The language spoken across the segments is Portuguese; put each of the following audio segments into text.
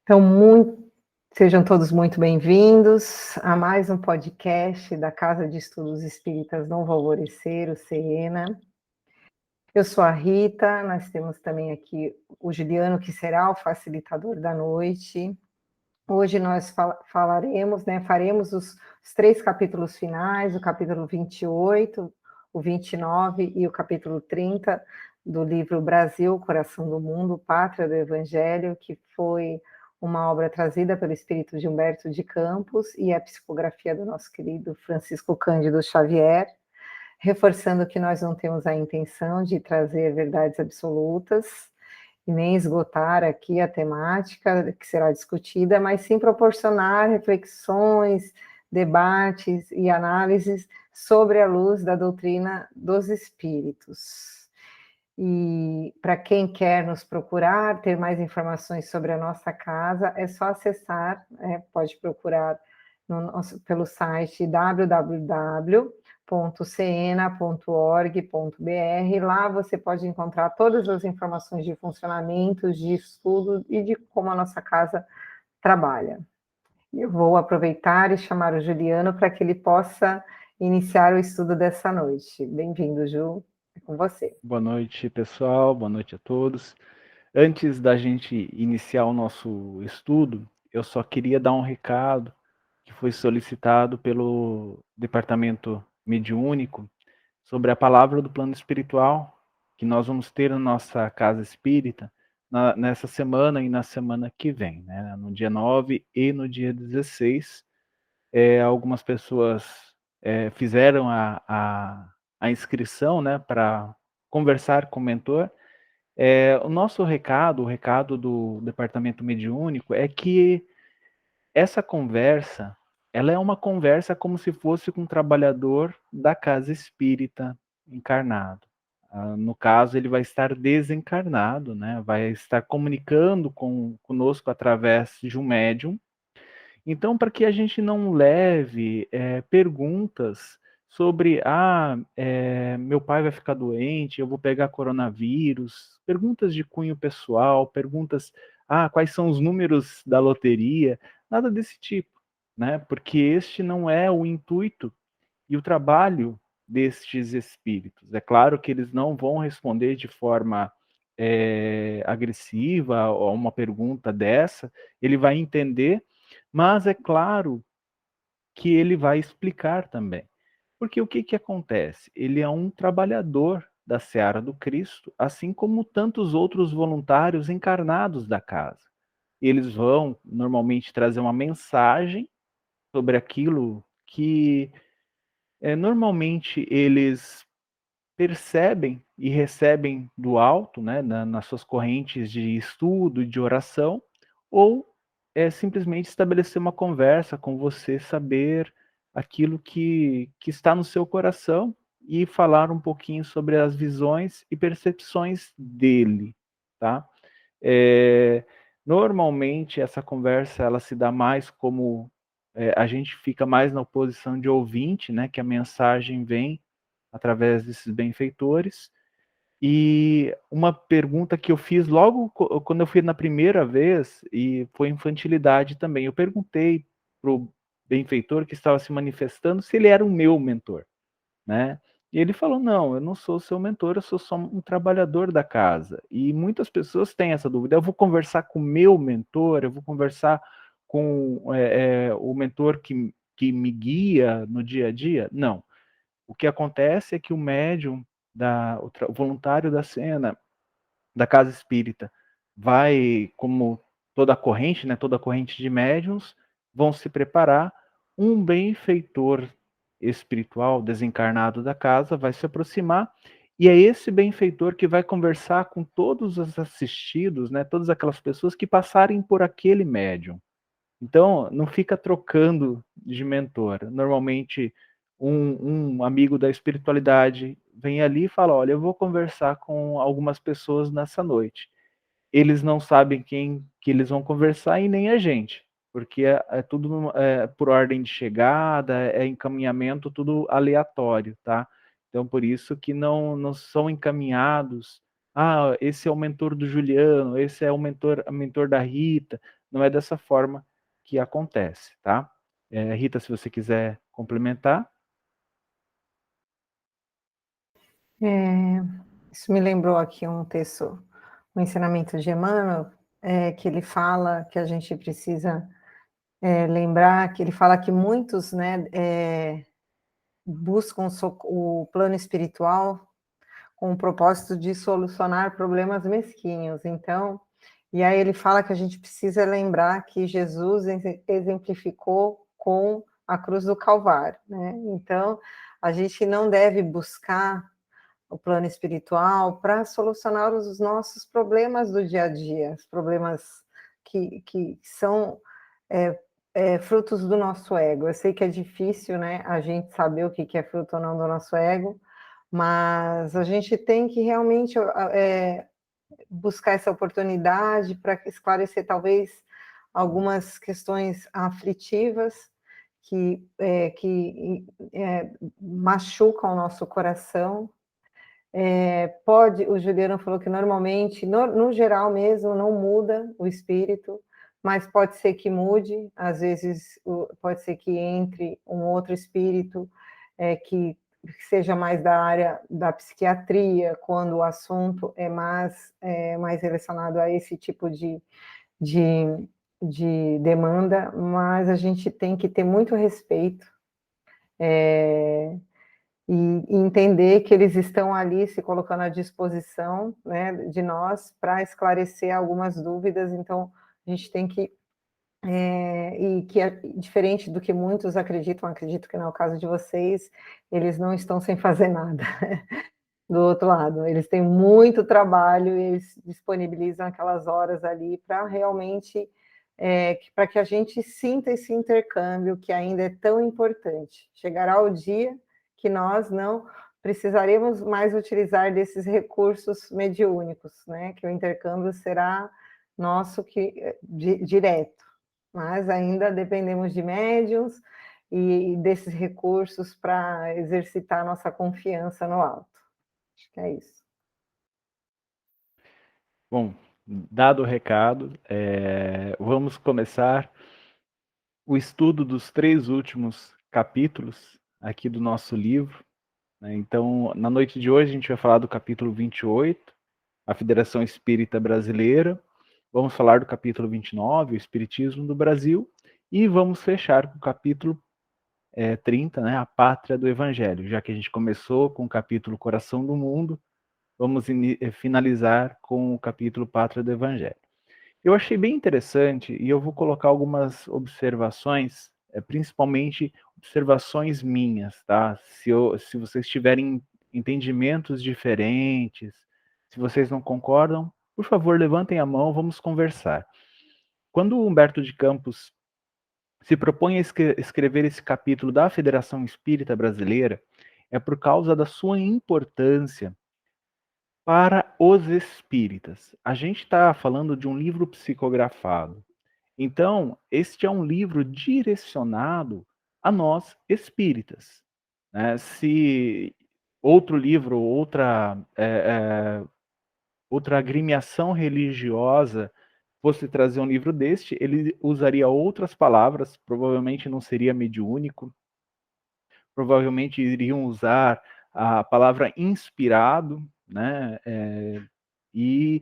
Então, sejam todos muito bem-vindos a mais um podcast da Casa de Estudos Espíritas Novo Alvorecer, o CENA. Eu sou a Rita, nós temos também aqui o Juliano, que será o facilitador da noite. Hoje nós falaremos, faremos os três capítulos finais, o capítulo 28, o 29 e o capítulo 30 do livro Brasil, Coração do Mundo, Pátria do Evangelho, que foi uma obra trazida pelo espírito de Humberto de Campos e a psicografia do nosso querido Francisco Cândido Xavier, reforçando que nós não temos a intenção de trazer verdades absolutas, e nem esgotar aqui a temática que será discutida, mas sim proporcionar reflexões, debates e análises sobre a luz da doutrina dos espíritos. E para quem quer nos procurar, ter mais informações sobre a nossa casa, é só acessar, pode procurar pelo site www.cena.org.br. Lá você pode encontrar todas as informações de funcionamento, de estudo e de como a nossa casa trabalha. Eu vou aproveitar e chamar o Juliano para que ele possa iniciar o estudo dessa noite. Bem-vindo, Ju, é com você. Boa noite, pessoal. Boa noite a todos. Antes da gente iniciar o nosso estudo, eu só queria dar um recado que foi solicitado pelo Departamento Mediúnico sobre a palavra do plano espiritual que nós vamos ter na nossa casa espírita nessa semana e na semana que vem, né? No dia 9 e no dia 16. Algumas pessoas fizeram a inscrição, né, para conversar com o mentor. O nosso recado, o recado do Departamento Mediúnico, é que essa conversa, ela é uma conversa como se fosse com um trabalhador da casa espírita encarnado. No caso, ele vai estar desencarnado, né? Vai estar comunicando conosco através de um médium. Então, para que a gente não leve perguntas sobre, meu pai vai ficar doente, eu vou pegar coronavírus, perguntas de cunho pessoal, perguntas, quais são os números da loteria, nada desse tipo, né? Porque este não é o intuito e o trabalho destes espíritos. É claro que eles não vão responder de forma agressiva a uma pergunta dessa, ele vai entender, mas é claro que ele vai explicar também. Porque o que acontece? Ele é um trabalhador da seara do Cristo, assim como tantos outros voluntários encarnados da casa. Eles vão normalmente trazer uma mensagem sobre aquilo que normalmente eles percebem e recebem do alto, né, nas suas correntes de estudo e de oração, ou simplesmente estabelecer uma conversa com você, saber aquilo que está no seu coração e falar um pouquinho sobre as visões e percepções dele, tá? É, Normalmente essa conversa ela se dá mais como a gente fica mais na posição de ouvinte, né, que a mensagem vem através desses benfeitores. E uma pergunta que eu fiz logo quando eu fui na primeira vez, e foi infantilidade também, eu perguntei para o benfeitor que estava se manifestando se ele era o meu mentor, né? E ele falou, não, eu não sou seu mentor, eu sou só um trabalhador da casa. E muitas pessoas têm essa dúvida, eu vou conversar com o meu mentor, eu vou conversar com o mentor que me guia no dia a dia? Não. O que acontece é que o médium, o voluntário da cena, da casa espírita, vai, como toda a corrente, né, toda a corrente de médiums, vão se preparar, um benfeitor espiritual desencarnado da casa vai se aproximar, e é esse benfeitor que vai conversar com todos os assistidos, né, todas aquelas pessoas que passarem por aquele médium. Então, não fica trocando de mentor. Normalmente, um amigo da espiritualidade vem ali e fala, olha, eu vou conversar com algumas pessoas nessa noite. Eles não sabem quem que eles vão conversar e nem a gente, porque é tudo por ordem de chegada, é encaminhamento, tudo aleatório, tá? Então, por isso que não são encaminhados, esse é o mentor do Juliano, esse é o mentor da Rita. não é dessa forma que acontece, tá? Rita, se você quiser complementar. Isso me lembrou aqui um texto, um ensinamento de Emmanuel, que ele fala que a gente precisa lembrar, que ele fala que muitos, né, buscam o plano espiritual com o propósito de solucionar problemas mesquinhos. Então, e aí ele fala que a gente precisa lembrar que Jesus exemplificou com a cruz do Calvário, né? Então, a gente não deve buscar o plano espiritual para solucionar os nossos problemas do dia a dia, os problemas que são frutos do nosso ego. Eu sei que é difícil, né, a gente saber o que é fruto ou não do nosso ego, mas a gente tem que realmente buscar essa oportunidade para esclarecer talvez algumas questões aflitivas que machucam o nosso coração. O Juliano falou que normalmente, no geral mesmo, não muda o espírito, mas pode ser que mude, às vezes pode ser que entre um outro espírito que seja mais da área da psiquiatria, quando o assunto é mais relacionado a esse tipo de, de demanda, mas a gente tem que ter muito respeito e entender que eles estão ali se colocando à disposição, né, de nós para esclarecer algumas dúvidas. Então, a gente tem que e que é diferente do que muitos acreditam, acredito que não é o caso de vocês, eles não estão sem fazer nada. Do outro lado, eles têm muito trabalho e eles disponibilizam aquelas horas ali para realmente, para que a gente sinta esse intercâmbio que ainda é tão importante. Chegará o dia que nós não precisaremos mais utilizar desses recursos mediúnicos, né? Que o intercâmbio será nosso direto, mas ainda dependemos de médiuns e desses recursos para exercitar nossa confiança no alto. Acho que é isso. Bom, dado o recado, vamos começar o estudo dos 3 últimos capítulos aqui do nosso livro, né? Então, na noite de hoje, a gente vai falar do capítulo 28, a Federação Espírita Brasileira. Vamos falar do capítulo 29, o Espiritismo do Brasil. E vamos fechar com o capítulo 30, né, a Pátria do Evangelho. Já que a gente começou com o capítulo Coração do Mundo, vamos finalizar com o capítulo Pátria do Evangelho. Eu achei bem interessante e eu vou colocar algumas observações, principalmente observações minhas, tá? Se vocês tiverem entendimentos diferentes, se vocês não concordam, por favor, levantem a mão, vamos conversar. Quando o Humberto de Campos se propõe a escrever esse capítulo da Federação Espírita Brasileira, é por causa da sua importância para os espíritas. A gente está falando de um livro psicografado. Então, este é um livro direcionado a nós espíritas, né? Se outro livro, outra agremiação religiosa fosse trazer um livro deste, ele usaria outras palavras, provavelmente não seria mediúnico, provavelmente iriam usar a palavra inspirado, né? E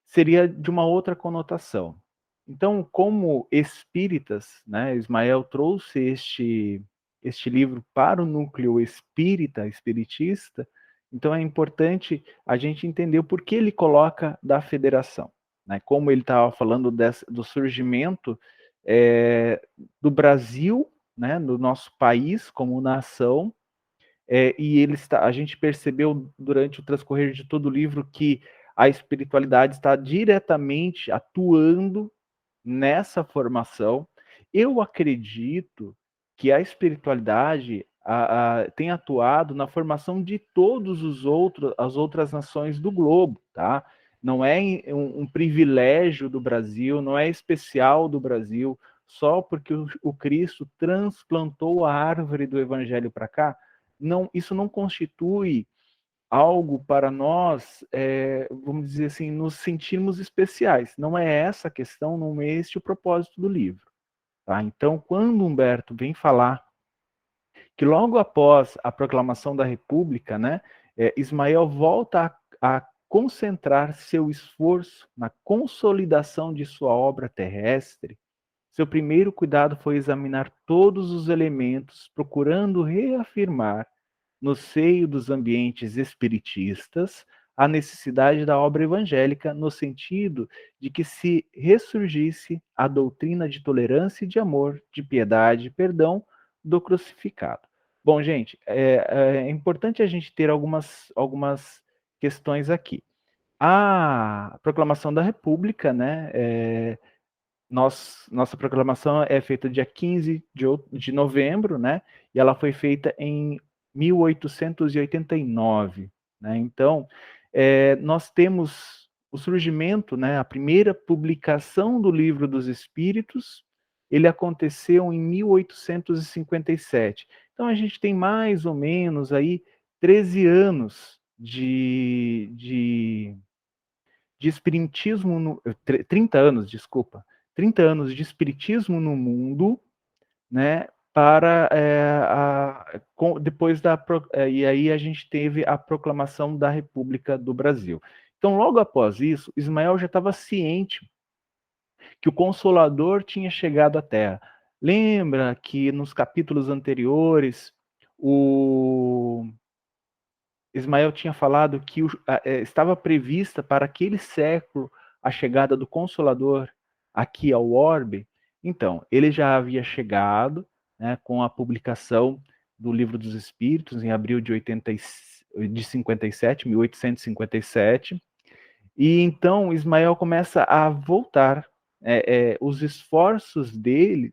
seria de uma outra conotação. Então, como espíritas, né, Ismael trouxe este livro para o núcleo espírita, espiritista, então é importante a gente entender o porquê ele coloca da federação, né? Como ele estava falando do surgimento do Brasil, né, do nosso país como nação, e a gente percebeu durante o transcorrer de todo o livro que a espiritualidade está diretamente atuando nessa formação. Eu acredito que a espiritualidade tem atuado na formação de todos as outras nações do globo, tá? Não é um privilégio do Brasil, não é especial do Brasil, só porque o Cristo transplantou a árvore do Evangelho para cá. Não, isso não constitui algo para nós, vamos dizer assim, nos sentirmos especiais. Não é essa a questão, não é este o propósito do livro. Tá? Então, quando Humberto vem falar que logo após a proclamação da República, né, Ismael volta a concentrar seu esforço na consolidação de sua obra terrestre, seu primeiro cuidado foi examinar todos os elementos, procurando reafirmar, no seio dos ambientes espiritistas, a necessidade da obra evangélica, no sentido de que se ressurgisse a doutrina de tolerância e de amor, de piedade e perdão do crucificado. Bom, gente, é importante a gente ter algumas questões aqui. A proclamação da República, né, nossa proclamação é feita dia 15 de novembro, né? E ela foi feita em 1889, né? Então, nós temos o surgimento, né? A primeira publicação do Livro dos Espíritos, ele aconteceu em 1857. Então, a gente tem mais ou menos aí 13 anos de espiritismo, 30 anos, desculpa, 30 anos de espiritismo no mundo, né, para depois e aí a gente teve a proclamação da República do Brasil. Então, logo após isso, Ismael já estava ciente que o Consolador tinha chegado à Terra. Lembra que nos capítulos anteriores o Ismael tinha falado que estava prevista para aquele século a chegada do Consolador aqui ao orbe? Então, ele já havia chegado, né, com a publicação do Livro dos Espíritos em abril de 57, 1857, e então Ismael começa a voltar os esforços dele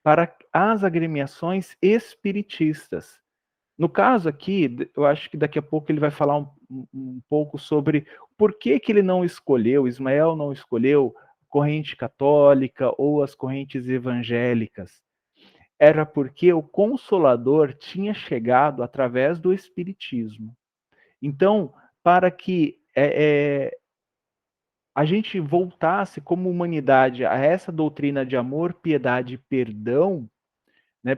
para as agremiações espiritistas. No caso aqui, eu acho que daqui a pouco ele vai falar um pouco sobre por que ele não escolheu, Ismael não escolheu corrente católica ou as correntes evangélicas. Era porque o Consolador tinha chegado através do Espiritismo. Então, para que a gente voltasse como humanidade a essa doutrina de amor, piedade e perdão, né,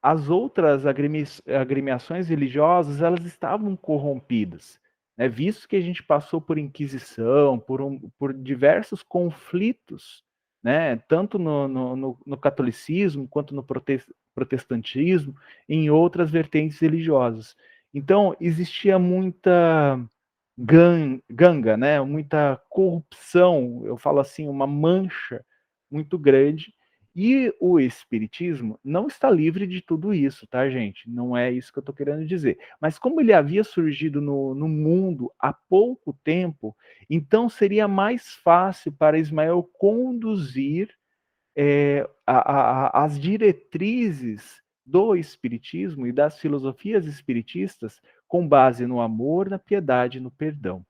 as outras agremiações religiosas, elas estavam corrompidas, né? Visto que a gente passou por Inquisição, por diversos conflitos, né? Tanto no catolicismo, quanto no protestantismo, em outras vertentes religiosas. Então, existia muita ganga, né? Muita corrupção, eu falo assim, uma mancha muito grande. E o Espiritismo não está livre de tudo isso, tá, gente? Não é isso que eu estou querendo dizer. Mas como ele havia surgido no mundo há pouco tempo, então seria mais fácil para Ismael conduzir as diretrizes do Espiritismo e das filosofias espiritistas com base no amor, na piedade e no perdão.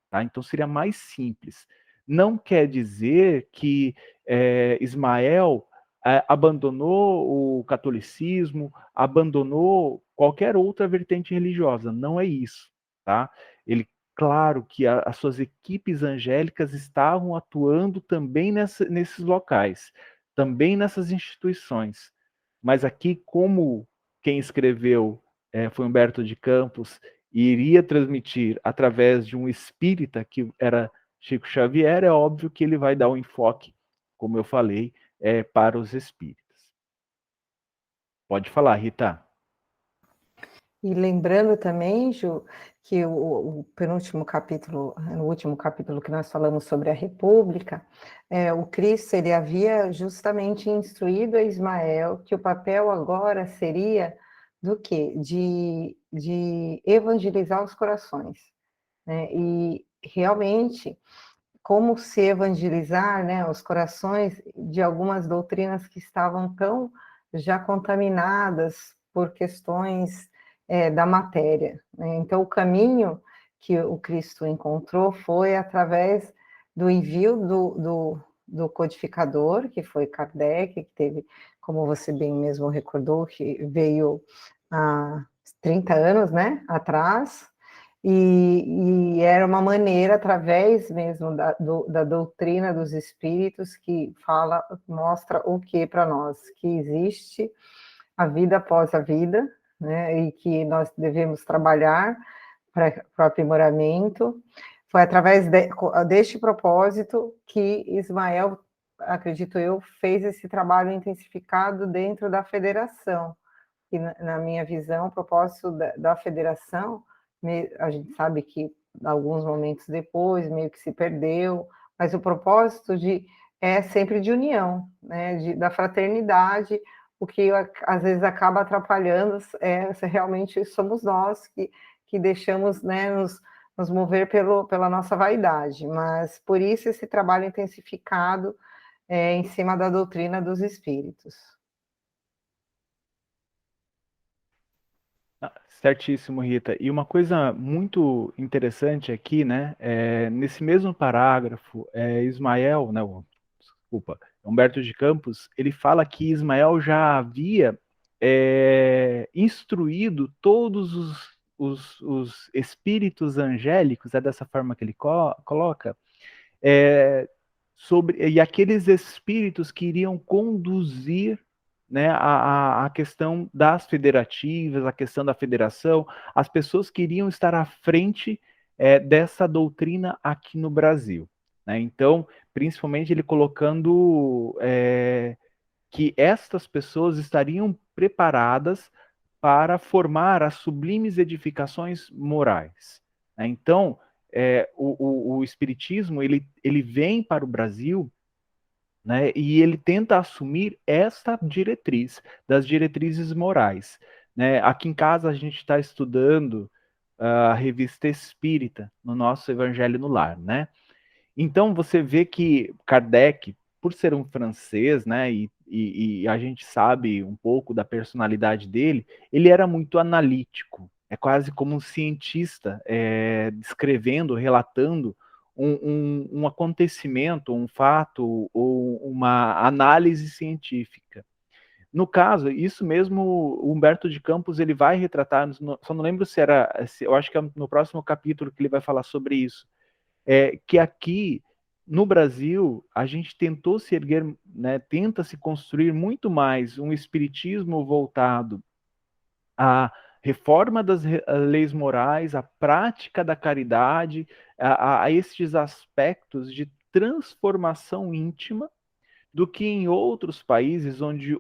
Tá? Então seria mais simples. Não quer dizer que Ismael abandonou o catolicismo, abandonou qualquer outra vertente religiosa. Não é isso. Tá? Ele, claro que as suas equipes angélicas estavam atuando também nesses locais, também nessas instituições. Mas aqui, como quem escreveu foi Humberto de Campos, e iria transmitir através de um espírita que era Chico Xavier, é óbvio que ele vai dar um enfoque, como eu falei, para os espíritas. Pode falar, Rita. E lembrando também, Ju, que o penúltimo capítulo, no último capítulo que nós falamos sobre a República, o Cristo ele havia justamente instruído a Ismael que o papel agora seria do quê? De evangelizar os corações, né? E realmente, como se evangelizar, né, os corações de algumas doutrinas que estavam tão já contaminadas por questões da matéria, né? Então, o caminho que o Cristo encontrou foi através do envio do codificador, que foi Kardec, que teve, como você bem mesmo recordou, que veio há 30 anos, né, atrás, E era uma maneira, através mesmo da doutrina dos espíritos, que mostra o que para nós? Que existe a vida após a vida, né? E que nós devemos trabalhar para o aprimoramento. Foi através deste propósito que Ismael, acredito eu, fez esse trabalho intensificado dentro da federação. E, na minha visão, o propósito da federação, a gente sabe que alguns momentos depois meio que se perdeu, mas o propósito é sempre de união, né, da fraternidade. O que às vezes acaba atrapalhando se realmente somos nós que deixamos, né, nos mover pela nossa vaidade, mas por isso esse trabalho intensificado em cima da doutrina dos espíritos. Certíssimo, Rita. E uma coisa muito interessante aqui, né? Nesse mesmo parágrafo, Ismael, né? Desculpa, Humberto de Campos, ele fala que Ismael já havia instruído todos os espíritos angélicos, é dessa forma que ele coloca, e aqueles espíritos que iriam conduzir, né, a questão das federativas, a questão da federação, as pessoas que iriam estar à frente dessa doutrina aqui no Brasil. Né? Então, principalmente ele colocando que estas pessoas estariam preparadas para formar as sublimes edificações morais. Né? Então, o Espiritismo ele vem para o Brasil, né, e ele tenta assumir esta diretriz, das diretrizes morais. Né? Aqui em casa a gente está estudando a revista Espírita, no nosso Evangelho no Lar. Né? Então você vê que Kardec, por ser um francês, né, e a gente sabe um pouco da personalidade dele, ele era muito analítico, é quase como um cientista descrevendo, relatando um acontecimento, um fato ou uma análise científica. No caso, isso mesmo, o Humberto de Campos ele vai retratar, só não lembro se era, eu acho que é no próximo capítulo que ele vai falar sobre isso, que aqui no Brasil a gente tentou se erguer, né, tenta se construir muito mais um espiritismo voltado à reforma das leis morais, à prática da caridade, a estes aspectos de transformação íntima, do que em outros países onde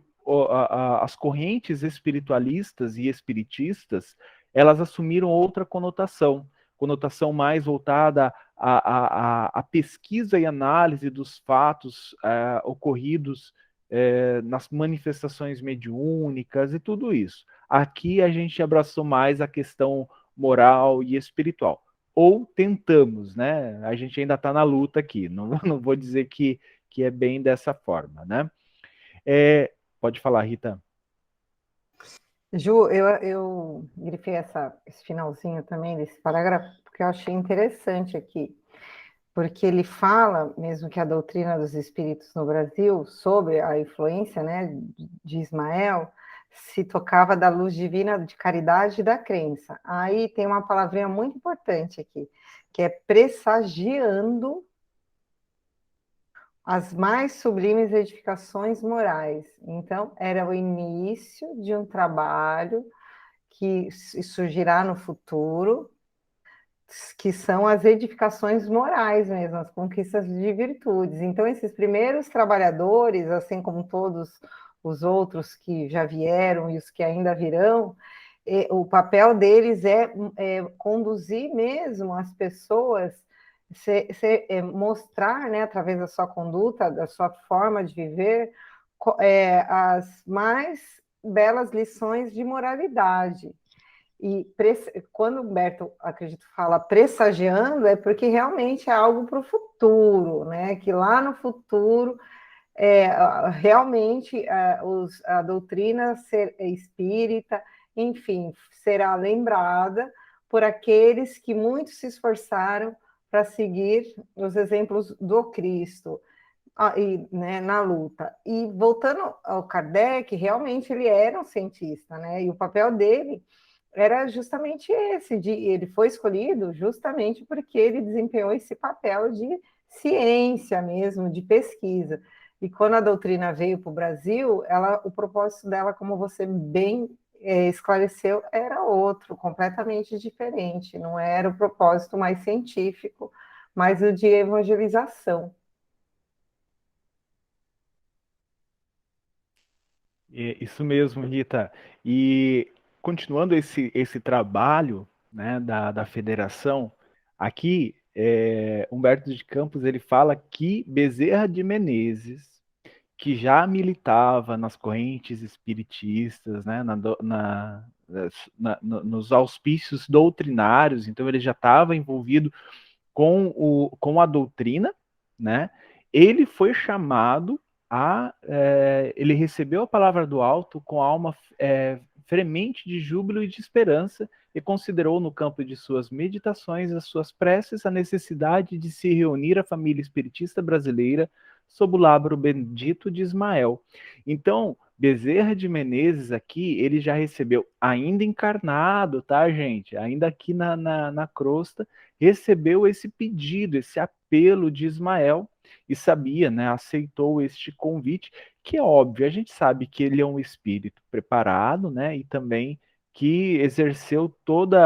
as correntes espiritualistas e espiritistas elas assumiram outra conotação mais voltada à pesquisa e análise dos fatos ocorridos nas manifestações mediúnicas e tudo isso. Aqui a gente abraçou mais a questão moral e espiritual. Ou tentamos, né? A gente ainda está na luta aqui. Não vou dizer que é bem dessa forma, né? Pode falar, Rita. Ju, eu grifei esse finalzinho também desse parágrafo, porque eu achei interessante aqui, porque ele fala, mesmo que a doutrina dos espíritos no Brasil, sobre a influência, né, de Ismael, se tocava da luz divina de caridade e da crença. Aí tem uma palavrinha muito importante aqui, que é pressagiando as mais sublimes edificações morais. Então, era o início de um trabalho que surgirá no futuro, que são as edificações morais mesmo, as conquistas de virtudes. Então, esses primeiros trabalhadores, assim como todos os outros que já vieram e os que ainda virão, o papel deles é conduzir mesmo as pessoas, mostrar, né, através da sua conduta, da sua forma de viver, as mais belas lições de moralidade. E quando o Humberto, acredito, fala pressagiando, é porque realmente é algo para o futuro, né? Que lá no futuro, realmente, a doutrina espírita, enfim, será lembrada por aqueles que muito se esforçaram para seguir os exemplos do Cristo. Né, na luta. E voltando ao Kardec, realmente ele era um cientista, né? E o papel dele era justamente esse, ele foi escolhido justamente porque ele desempenhou esse papel de ciência mesmo, de pesquisa. E quando a doutrina veio para o Brasil, o propósito dela, como você bem esclareceu, era outro, completamente diferente. Não era o propósito mais científico, mas o de evangelização. Isso mesmo, Rita. E continuando esse trabalho, né, da federação, aqui Humberto de Campos ele fala que Bezerra de Menezes, que já militava nas correntes espiritistas, né, nos auspícios doutrinários, então ele já estava envolvido com a doutrina, né? Ele foi chamado ele recebeu a palavra do alto com alma fremente de júbilo e de esperança e considerou no campo de suas meditações, as suas preces, a necessidade de se reunir a família espiritista brasileira sob o lábaro bendito de Ismael. Então, Bezerra de Menezes aqui, ele já recebeu, ainda encarnado, tá, gente? Ainda aqui na crosta, recebeu esse pedido, esse apelo de Ismael e sabia, né, aceitou este convite, que é óbvio, a gente sabe que ele é um espírito preparado, né, e também que exerceu todas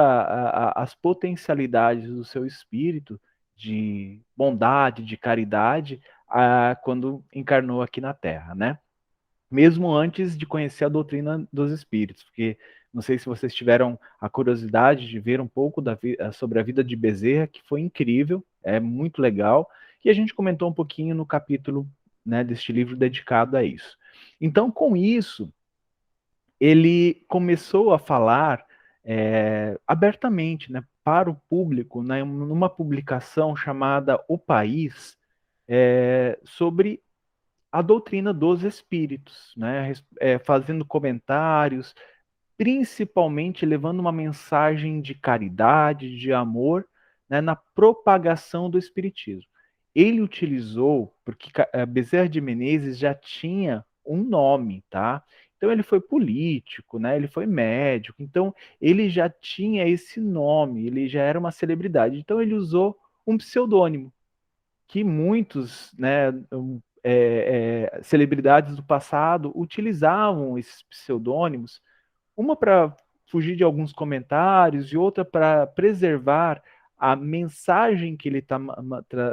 as potencialidades do seu espírito de bondade, de caridade, quando encarnou aqui na Terra, né? Mesmo antes de conhecer a doutrina dos espíritos, porque não sei se vocês tiveram a curiosidade de ver um pouco sobre a vida de Bezerra, que foi incrível, é muito legal, e a gente comentou um pouquinho no capítulo, né, deste livro dedicado a isso. Então, com isso, ele começou a falar abertamente, né, para o público, né, numa publicação chamada O País, sobre a doutrina dos espíritos, né? Fazendo comentários, principalmente levando uma mensagem de caridade, de amor, né, na propagação do espiritismo. Ele utilizou, porque Bezerra de Menezes já tinha um nome, tá? Então ele foi político, né? Ele foi médico, então ele já tinha esse nome, ele já era uma celebridade. Então ele usou um pseudônimo que muitos, né, celebridades do passado utilizavam esses pseudônimos, uma para fugir de alguns comentários e outra para preservar a mensagem que ele está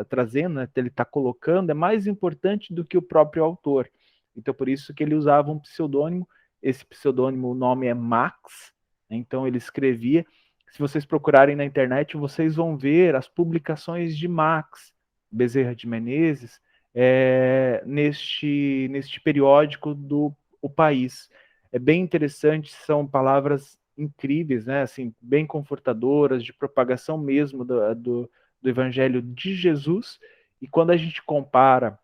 trazendo, né, que ele está colocando, é mais importante do que o próprio autor. Então, por isso que ele usava um pseudônimo. Esse pseudônimo, o nome é Max, né, então ele escrevia. Se vocês procurarem na internet, vocês vão ver as publicações de Max Bezerra de Menezes neste periódico do O País. É bem interessante, são palavras incríveis, né? Assim, bem confortadoras, de propagação mesmo do Evangelho de Jesus. E quando a gente compara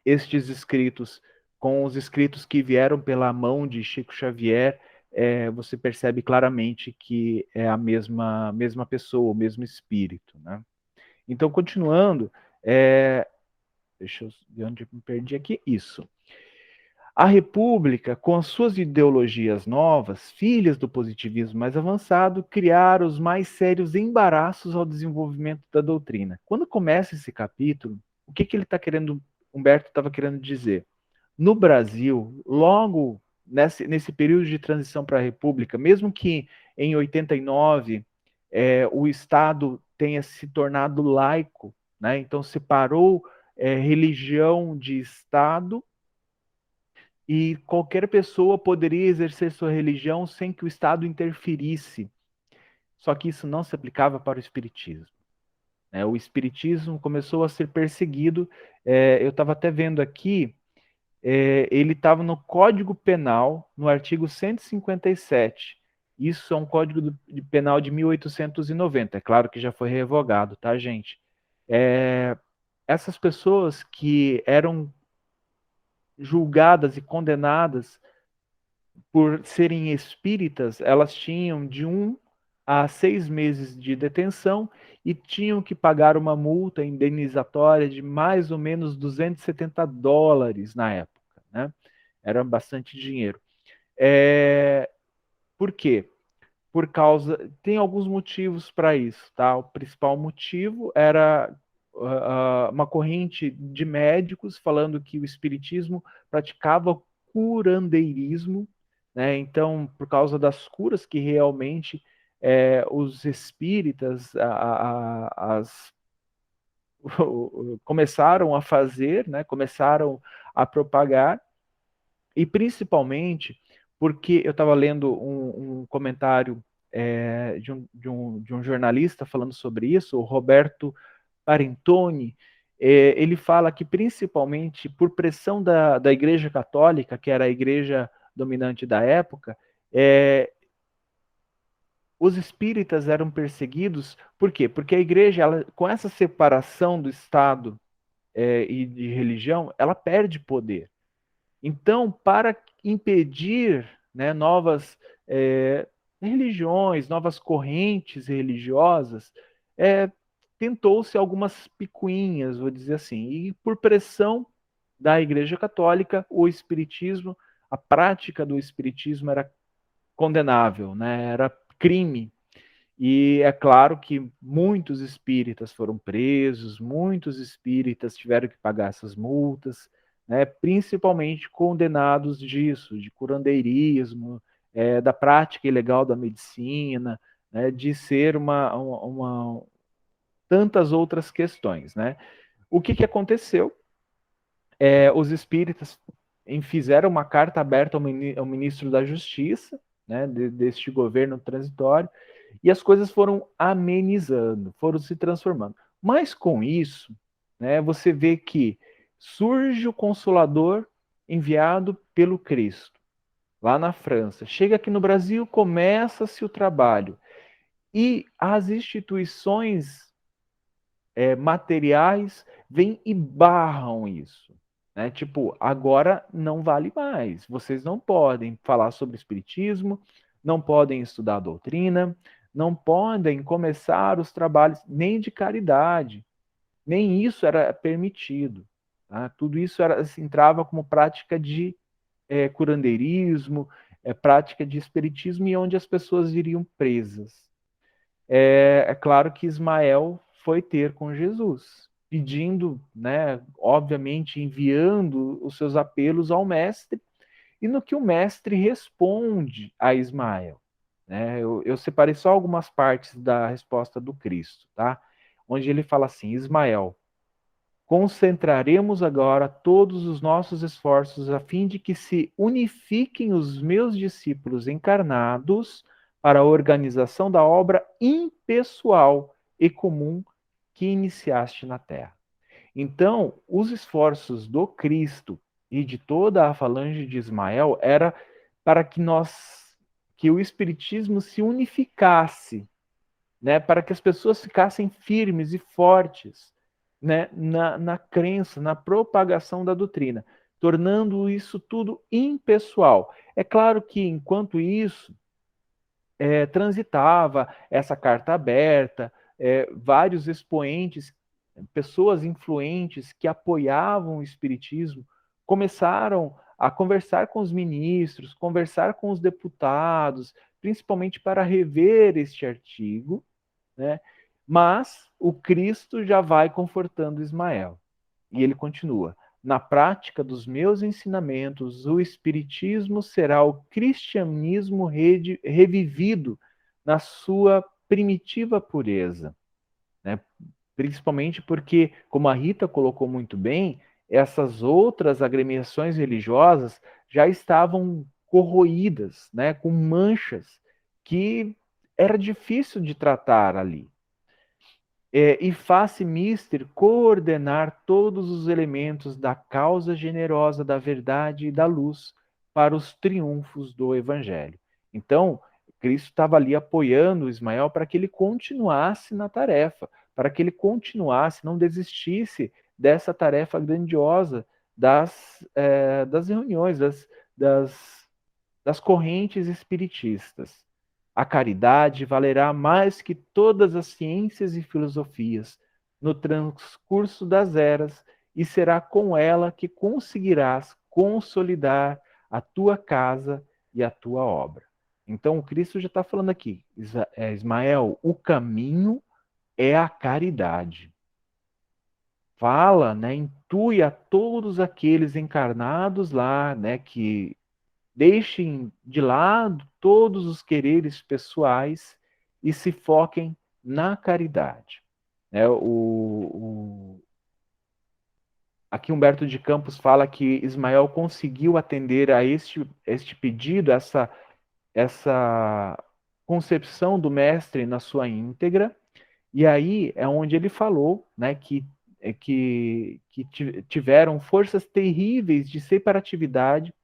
estes escritos com os escritos que vieram pela mão de Chico Xavier, você percebe claramente que é a mesma pessoa, o mesmo espírito, né? Então, continuando, deixa eu ver onde eu me perdi aqui. Isso. A República, com as suas ideologias novas, filhas do positivismo mais avançado, criaram os mais sérios embaraços ao desenvolvimento da doutrina. Quando começa esse capítulo, o que ele está querendo, Humberto estava querendo dizer? No Brasil, logo nesse período de transição para a República, mesmo que em 89 o Estado tenha se tornado laico, né? Então separou religião de Estado e qualquer pessoa poderia exercer sua religião sem que o Estado interferisse. Só que isso não se aplicava para o Espiritismo, né? O Espiritismo começou a ser perseguido. Eu estava até vendo aqui, ele estava no Código Penal, no artigo 157. Isso é um Código Penal de 1890. É claro que já foi revogado, tá, gente? Essas pessoas que eram julgadas e condenadas por serem espíritas, elas tinham de 1 a 6 meses de detenção e tinham que pagar uma multa indenizatória de mais ou menos US$ 270 na época, né? Era bastante dinheiro. Por quê? por causa... Tem alguns motivos para isso, tá? O principal motivo era uma corrente de médicos falando que o espiritismo praticava curandeirismo, né? Então, por causa das curas que realmente os espíritas, começaram a fazer, né? Começaram a propagar, e principalmente porque eu estava lendo um comentário de um jornalista falando sobre isso, o Roberto Parentoni. Ele fala que principalmente por pressão da Igreja Católica, que era a igreja dominante da época, os espíritas eram perseguidos. Por quê? Porque a igreja, com essa separação do Estado e de religião, ela perde poder. Então, para impedir, né, novas religiões, novas correntes religiosas, tentou-se algumas picuinhas, vou dizer assim, e por pressão da Igreja Católica, o espiritismo, a prática do espiritismo era condenável, né, era crime. E é claro que muitos espíritas foram presos, muitos espíritas tiveram que pagar essas multas, né, principalmente condenados disso, de curandeirismo, da prática ilegal da medicina, né, de ser tantas outras questões. Né? O que aconteceu? Os espíritas fizeram uma carta aberta ao ministro da Justiça, né, deste governo transitório, e as coisas foram amenizando, foram se transformando. Mas com isso, né, você vê que surge o Consolador enviado pelo Cristo, lá na França. Chega aqui no Brasil, começa-se o trabalho. E as instituições materiais vêm e barram isso. Né? Tipo, agora não vale mais. Vocês não podem falar sobre espiritismo, não podem estudar a doutrina, não podem começar os trabalhos nem de caridade, nem isso era permitido. Tá? Tudo isso entrava como prática de curandeirismo, prática de espiritismo, e onde as pessoas iriam presas. É claro que Ismael foi ter com Jesus, pedindo, né, obviamente enviando os seus apelos ao mestre, e no que o mestre responde a Ismael. Né? Eu separei só algumas partes da resposta do Cristo, tá? Onde ele fala assim: Ismael, concentraremos agora todos os nossos esforços a fim de que se unifiquem os meus discípulos encarnados para a organização da obra impessoal e comum que iniciaste na Terra. Então, os esforços do Cristo e de toda a falange de Ismael era para que o Espiritismo se unificasse, né, para que as pessoas ficassem firmes e fortes, né, na crença, na propagação da doutrina, tornando isso tudo impessoal. É claro que, enquanto isso, transitava essa carta aberta, vários expoentes, pessoas influentes que apoiavam o espiritismo, começaram a conversar com os ministros, conversar com os deputados, principalmente para rever este artigo, né? Mas o Cristo já vai confortando Ismael. E ele continua: na prática dos meus ensinamentos, o Espiritismo será o cristianismo revivido na sua primitiva pureza. Né? Principalmente porque, como a Rita colocou muito bem, essas outras agremiações religiosas já estavam corroídas, né? Com manchas que era difícil de tratar ali. E faz-se mister coordenar todos os elementos da causa generosa da verdade e da luz para os triunfos do Evangelho. Então, Cristo estava ali apoiando Ismael para que ele continuasse na tarefa, para que ele continuasse, não desistisse dessa tarefa grandiosa das reuniões, das correntes espiritistas. A caridade valerá mais que todas as ciências e filosofias no transcurso das eras, e será com ela que conseguirás consolidar a tua casa e a tua obra. Então, o Cristo já está falando aqui, Ismael, o caminho é a caridade. Fala, né, intui a todos aqueles encarnados lá, né, que deixem de lado todos os quereres pessoais e se foquem na caridade. Aqui Humberto de Campos fala que Ismael conseguiu atender a este pedido, essa concepção do mestre na sua íntegra, e aí é onde ele falou, né, que tiveram forças terríveis de separatividade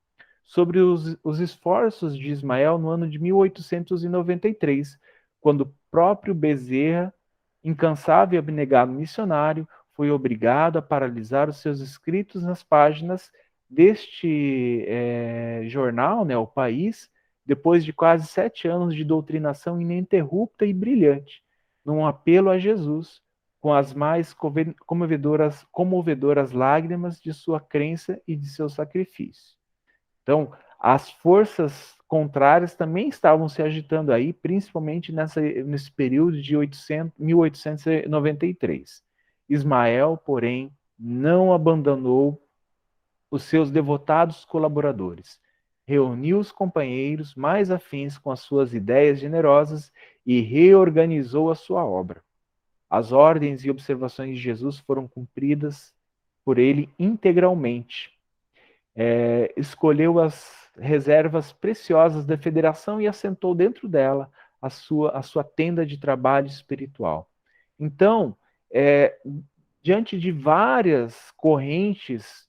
sobre os esforços de Ismael no ano de 1893, quando o próprio Bezerra, incansável e abnegado missionário, foi obrigado a paralisar os seus escritos nas páginas deste jornal, né, O País, depois de quase 7 anos de doutrinação ininterrupta e brilhante, num apelo a Jesus, com as mais comovedoras lágrimas de sua crença e de seu sacrifício. Então, as forças contrárias também estavam se agitando aí, principalmente nesse período de 1893. Ismael, porém, não abandonou os seus devotados colaboradores. Reuniu os companheiros mais afins com as suas ideias generosas e reorganizou a sua obra. As ordens e observações de Jesus foram cumpridas por ele integralmente. Escolheu as reservas preciosas da federação e assentou dentro dela a sua tenda de trabalho espiritual. Então, diante de várias correntes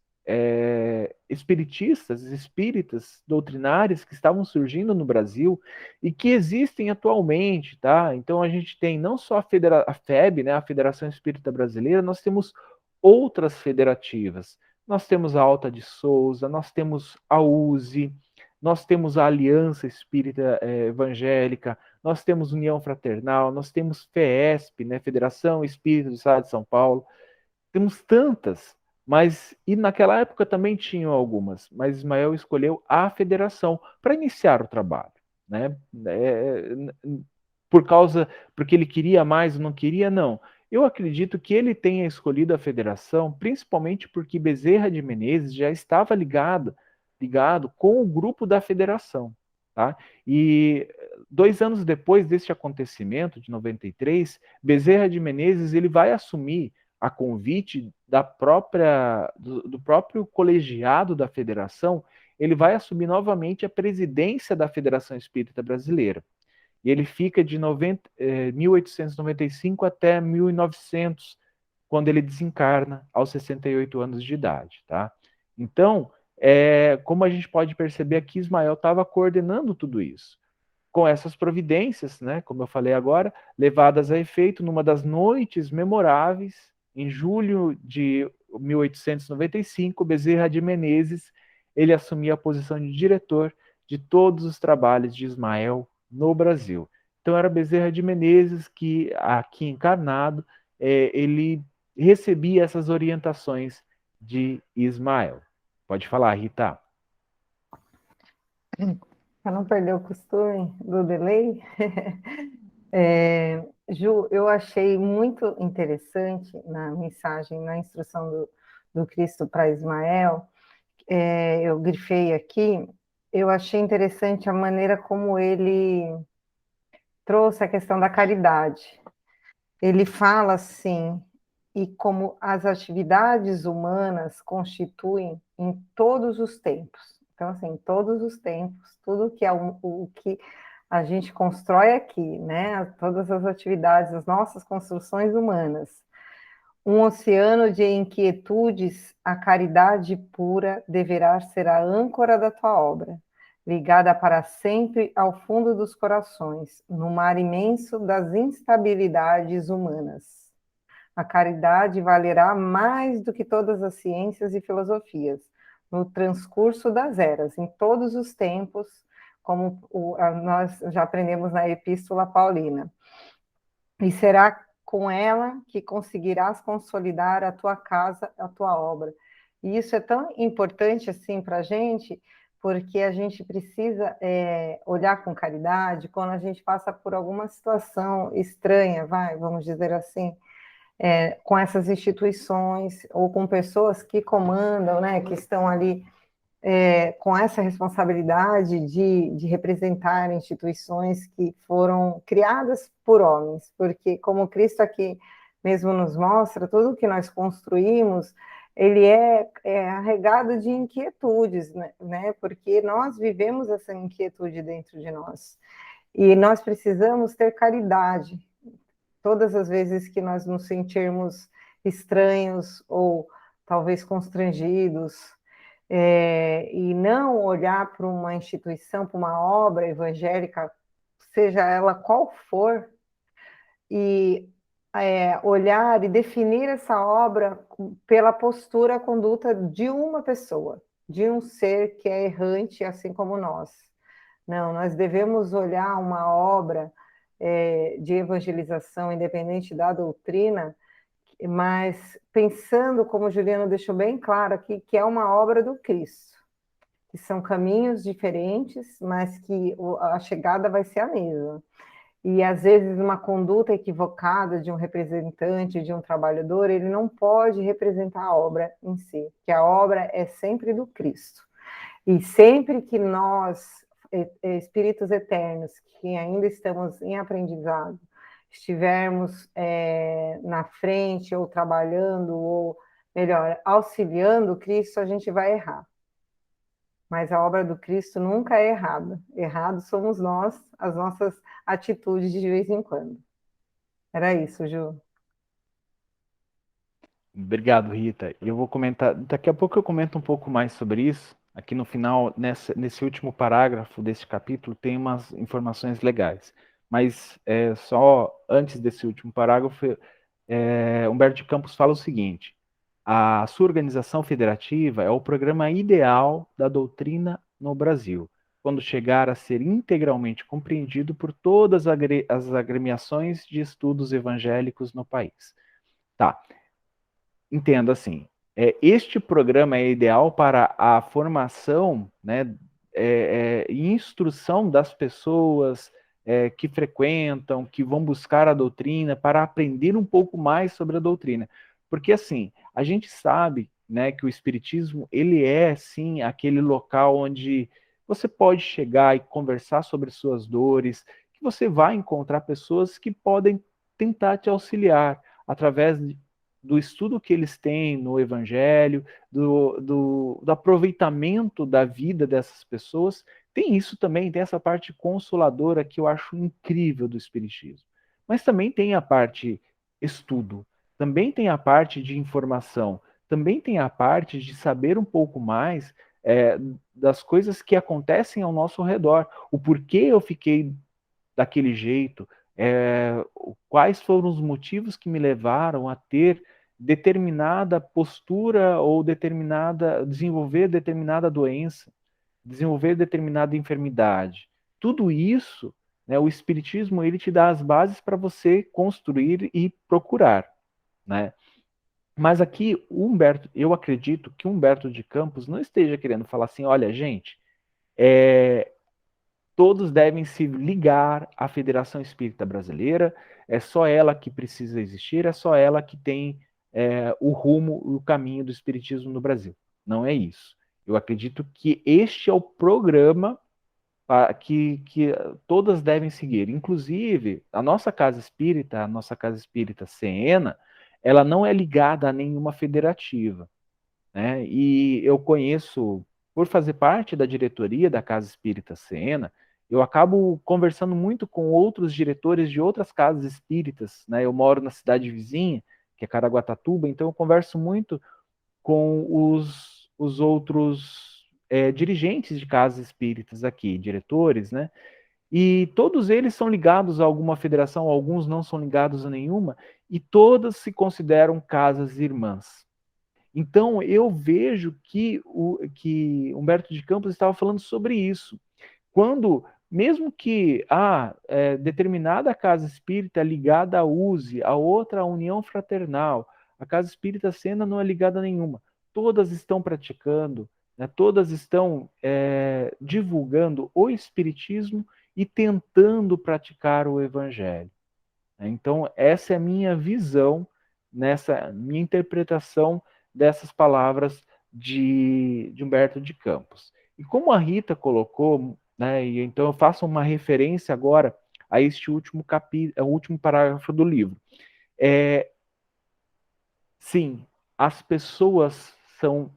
espíritas, doutrinárias que estavam surgindo no Brasil e que existem atualmente, tá? Então a gente tem não só a FEB, né, a Federação Espírita Brasileira, nós temos outras federativas. Nós temos a Alta de Souza, nós temos a USE, nós temos a Aliança Espírita Evangélica, nós temos União Fraternal, nós temos FEESP, né, Federação Espírita do Estado de São Paulo. Temos tantas, e naquela época também tinham algumas, mas Ismael escolheu a federação para iniciar o trabalho, né? Porque ele queria mais ou não queria, não. Eu acredito que ele tenha escolhido a federação, principalmente porque Bezerra de Menezes já estava ligado com o grupo da federação, tá? E 2 anos depois deste acontecimento, de 93, Bezerra de Menezes ele vai assumir a convite do próprio colegiado da federação, ele vai assumir novamente a presidência da Federação Espírita Brasileira. E ele fica de 1895 até 1900, quando ele desencarna aos 68 anos de idade. Tá? Então, como a gente pode perceber aqui, Ismael estava coordenando tudo isso. Com essas providências, né, como eu falei agora, levadas a efeito numa das noites memoráveis, em julho de 1895, Bezerra de Menezes, ele assumia a posição de diretor de todos os trabalhos de Ismael no Brasil. Então era Bezerra de Menezes que, aqui encarnado, ele recebia essas orientações de Ismael. Pode falar, Rita. Para não perder o costume do delay, Ju, eu achei muito interessante na mensagem, na instrução do Cristo para Ismael, eu grifei aqui, eu achei interessante a maneira como ele trouxe a questão da caridade. Ele fala assim, e como as atividades humanas constituem em todos os tempos. Então, assim, em todos os tempos, tudo que é o que a gente constrói aqui, né? Todas as atividades, as nossas construções humanas. Um oceano de inquietudes, a caridade pura deverá ser a âncora da tua obra, ligada para sempre ao fundo dos corações, no mar imenso das instabilidades humanas. A caridade valerá mais do que todas as ciências e filosofias, no transcurso das eras, em todos os tempos, como nós já aprendemos na Epístola Paulina. E será com ela que conseguirás consolidar a tua casa, a tua obra. E isso é tão importante assim para a gente, porque a gente precisa olhar com caridade quando a gente passa por alguma situação estranha, vamos dizer assim, com essas instituições ou com pessoas que comandam, né, que estão ali com essa responsabilidade de representar instituições que foram criadas por homens, porque como Cristo aqui mesmo nos mostra, tudo que nós construímos, ele é arregado de inquietudes, né? Porque nós vivemos essa inquietude dentro de nós. E nós precisamos ter caridade. Todas as vezes que nós nos sentirmos estranhos ou talvez constrangidos, e não olhar para uma instituição, para uma obra evangélica, seja ela qual for, e olhar e definir essa obra pela postura, a conduta de uma pessoa, de um ser que é errante, assim como nós. Não, nós devemos olhar uma obra de evangelização, independente da doutrina, mas pensando, como o Juliano deixou bem claro aqui, que é uma obra do Cristo, que são caminhos diferentes, mas que a chegada vai ser a mesma. E, às vezes, uma conduta equivocada de um representante, de um trabalhador, ele não pode representar a obra em si, que a obra é sempre do Cristo. E sempre que nós, espíritos eternos, que ainda estamos em aprendizado, estivermos na frente, ou trabalhando, ou, melhor, auxiliando o Cristo, a gente vai errar. Mas a obra do Cristo nunca é errada. Errado somos nós, as nossas atitudes de vez em quando. Era isso, Ju. Obrigado, Rita. Eu vou comentar, daqui a pouco eu comento um pouco mais sobre isso. Aqui no final, nesse último parágrafo desse capítulo, tem umas informações legais. Mas só antes desse último parágrafo, Humberto de Campos fala o seguinte: a sua organização federativa é o programa ideal da doutrina no Brasil, quando chegar a ser integralmente compreendido por todas as agremiações de estudos evangélicos no país. Tá. Entendo assim, este programa é ideal para a formação, né, e instrução das pessoas que frequentam, que vão buscar a doutrina, para aprender um pouco mais sobre a doutrina. Porque, assim, a gente sabe, né, que o Espiritismo, ele é, sim, aquele local onde você pode chegar e conversar sobre suas dores, que você vai encontrar pessoas que podem tentar te auxiliar através do estudo que eles têm no Evangelho, do aproveitamento da vida dessas pessoas. Tem isso também, tem essa parte consoladora que eu acho incrível do Espiritismo. Mas também tem a parte estudo, também tem a parte de informação, também tem a parte de saber um pouco mais das coisas que acontecem ao nosso redor, o porquê eu fiquei daquele jeito, quais foram os motivos que me levaram a ter determinada postura ou desenvolver determinada doença, desenvolver determinada enfermidade. Tudo isso, né, o Espiritismo, ele te dá as bases para você construir e procurar, né? Mas aqui, eu acredito que Humberto de Campos não esteja querendo falar assim, olha, gente, todos devem se ligar à Federação Espírita Brasileira, é só ela que precisa existir, é só ela que tem o rumo, o caminho do Espiritismo no Brasil. Não é isso. Eu acredito que este é o programa que todas devem seguir. Inclusive, a nossa Casa Espírita Ceena, ela não é ligada a nenhuma federativa, né? E eu conheço, por fazer parte da diretoria da Casa Espírita Ceena, eu acabo conversando muito com outros diretores de outras casas espíritas, né? Eu moro na cidade vizinha, que é Caraguatatuba, então eu converso muito com os outros dirigentes de casas espíritas aqui, diretores, né? E todos eles são ligados a alguma federação, alguns não são ligados a nenhuma, e todas se consideram casas irmãs. Então, eu vejo que Humberto de Campos estava falando sobre isso. Quando, mesmo que determinada casa espírita ligada à USE, a outra à União Fraternal, a casa espírita Sena não é ligada a nenhuma. Todas estão praticando, né? Todas estão divulgando o Espiritismo e tentando praticar o Evangelho. Então, essa é a minha visão, nessa minha interpretação dessas palavras de Humberto de Campos. E como a Rita colocou, né, e então eu faço uma referência agora a este último capítulo, o último parágrafo do livro. Sim, as pessoas são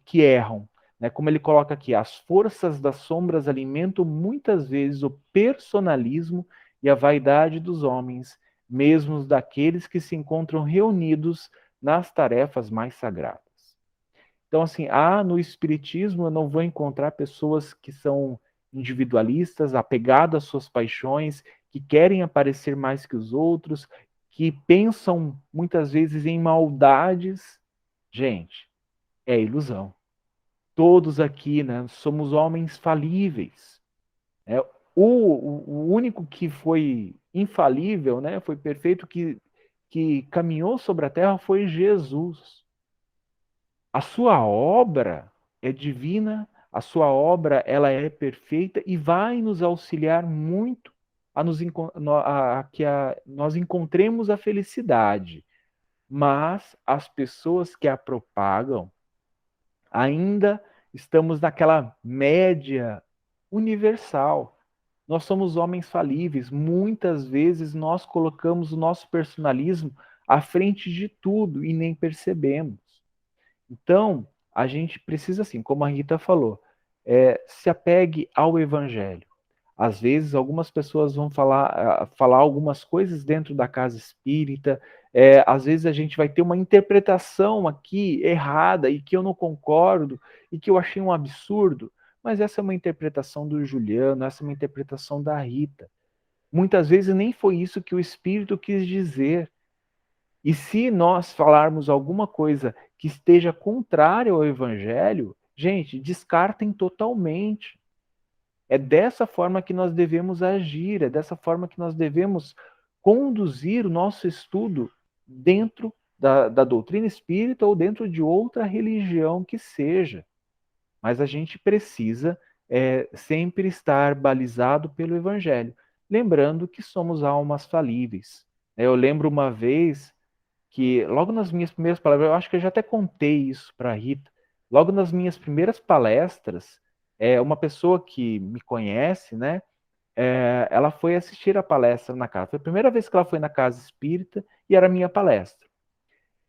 que erram, né? Como ele coloca aqui, as forças das sombras alimentam muitas vezes o personalismo e a vaidade dos homens, mesmo daqueles que se encontram reunidos nas tarefas mais sagradas. Então, assim, no Espiritismo eu não vou encontrar pessoas que são individualistas, apegadas às suas paixões, que querem aparecer mais que os outros, que pensam muitas vezes em maldades. Gente, é ilusão. Todos aqui, né, somos homens falíveis. O único que foi infalível, né, foi perfeito, que caminhou sobre a terra foi Jesus. A sua obra é divina, a sua obra ela é perfeita e vai nos auxiliar muito a que nós encontremos a felicidade. Mas as pessoas que a propagam ainda estamos naquela média universal. Nós somos homens falíveis. Muitas vezes nós colocamos o nosso personalismo à frente de tudo e nem percebemos. Então, a gente precisa, assim, como a Rita falou, se apegue ao Evangelho. Às vezes, algumas pessoas vão falar algumas coisas dentro da casa espírita, às vezes a gente vai ter uma interpretação aqui errada e que eu não concordo e que eu achei um absurdo, mas essa é uma interpretação do Juliano, essa é uma interpretação da Rita. Muitas vezes nem foi isso que o Espírito quis dizer. E se nós falarmos alguma coisa que esteja contrária ao Evangelho, gente, descartem totalmente. É dessa forma que nós devemos agir, é dessa forma que nós devemos conduzir o nosso estudo dentro da doutrina espírita ou dentro de outra religião que seja. Mas a gente precisa sempre estar balizado pelo Evangelho, lembrando que somos almas falíveis. Eu lembro uma vez que logo nas minhas primeiras palestras, eu acho que eu já até contei isso para a Rita, logo nas minhas primeiras palestras, uma pessoa que me conhece, né, ela foi assistir a palestra na casa. Foi a primeira vez que ela foi na casa espírita e era a minha palestra.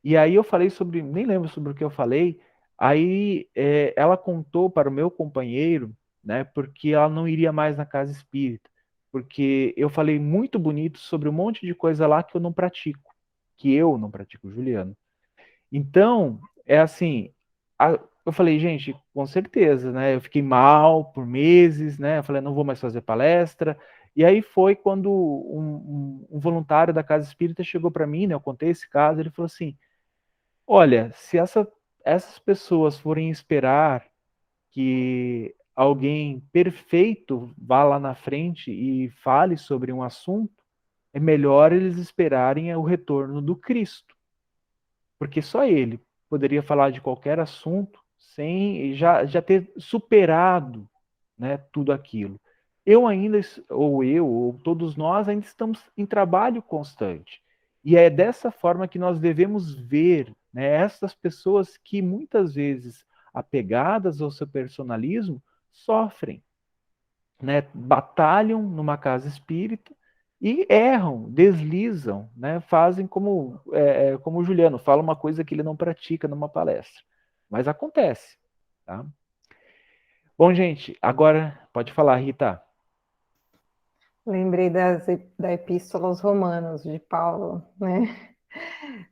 E aí eu falei sobre, nem lembro sobre o que eu falei, aí ela contou para o meu companheiro, né, porque ela não iria mais na casa espírita, porque eu falei muito bonito sobre um monte de coisa lá que eu não pratico, Juliano. Então, é assim, eu falei, gente, com certeza, né? Eu fiquei mal por meses, né? Eu falei, não vou mais fazer palestra. E aí foi quando um voluntário da Casa Espírita chegou para mim, né? Eu contei esse caso, ele falou assim: olha, se essas pessoas forem esperar que alguém perfeito vá lá na frente e fale sobre um assunto, é melhor eles esperarem o retorno do Cristo, porque só ele poderia falar de qualquer assunto sem já ter superado, né, tudo aquilo. Eu ainda, ou todos nós ainda estamos em trabalho constante. E é dessa forma que nós devemos ver, né, essas pessoas que muitas vezes, apegadas ao seu personalismo, sofrem, né, batalham numa casa espírita e erram, deslizam, né, fazem como o Juliano, fala uma coisa que ele não pratica numa palestra. Mas acontece. Tá? Bom, gente, agora pode falar, Rita. Lembrei da Epístola aos Romanos, de Paulo, né?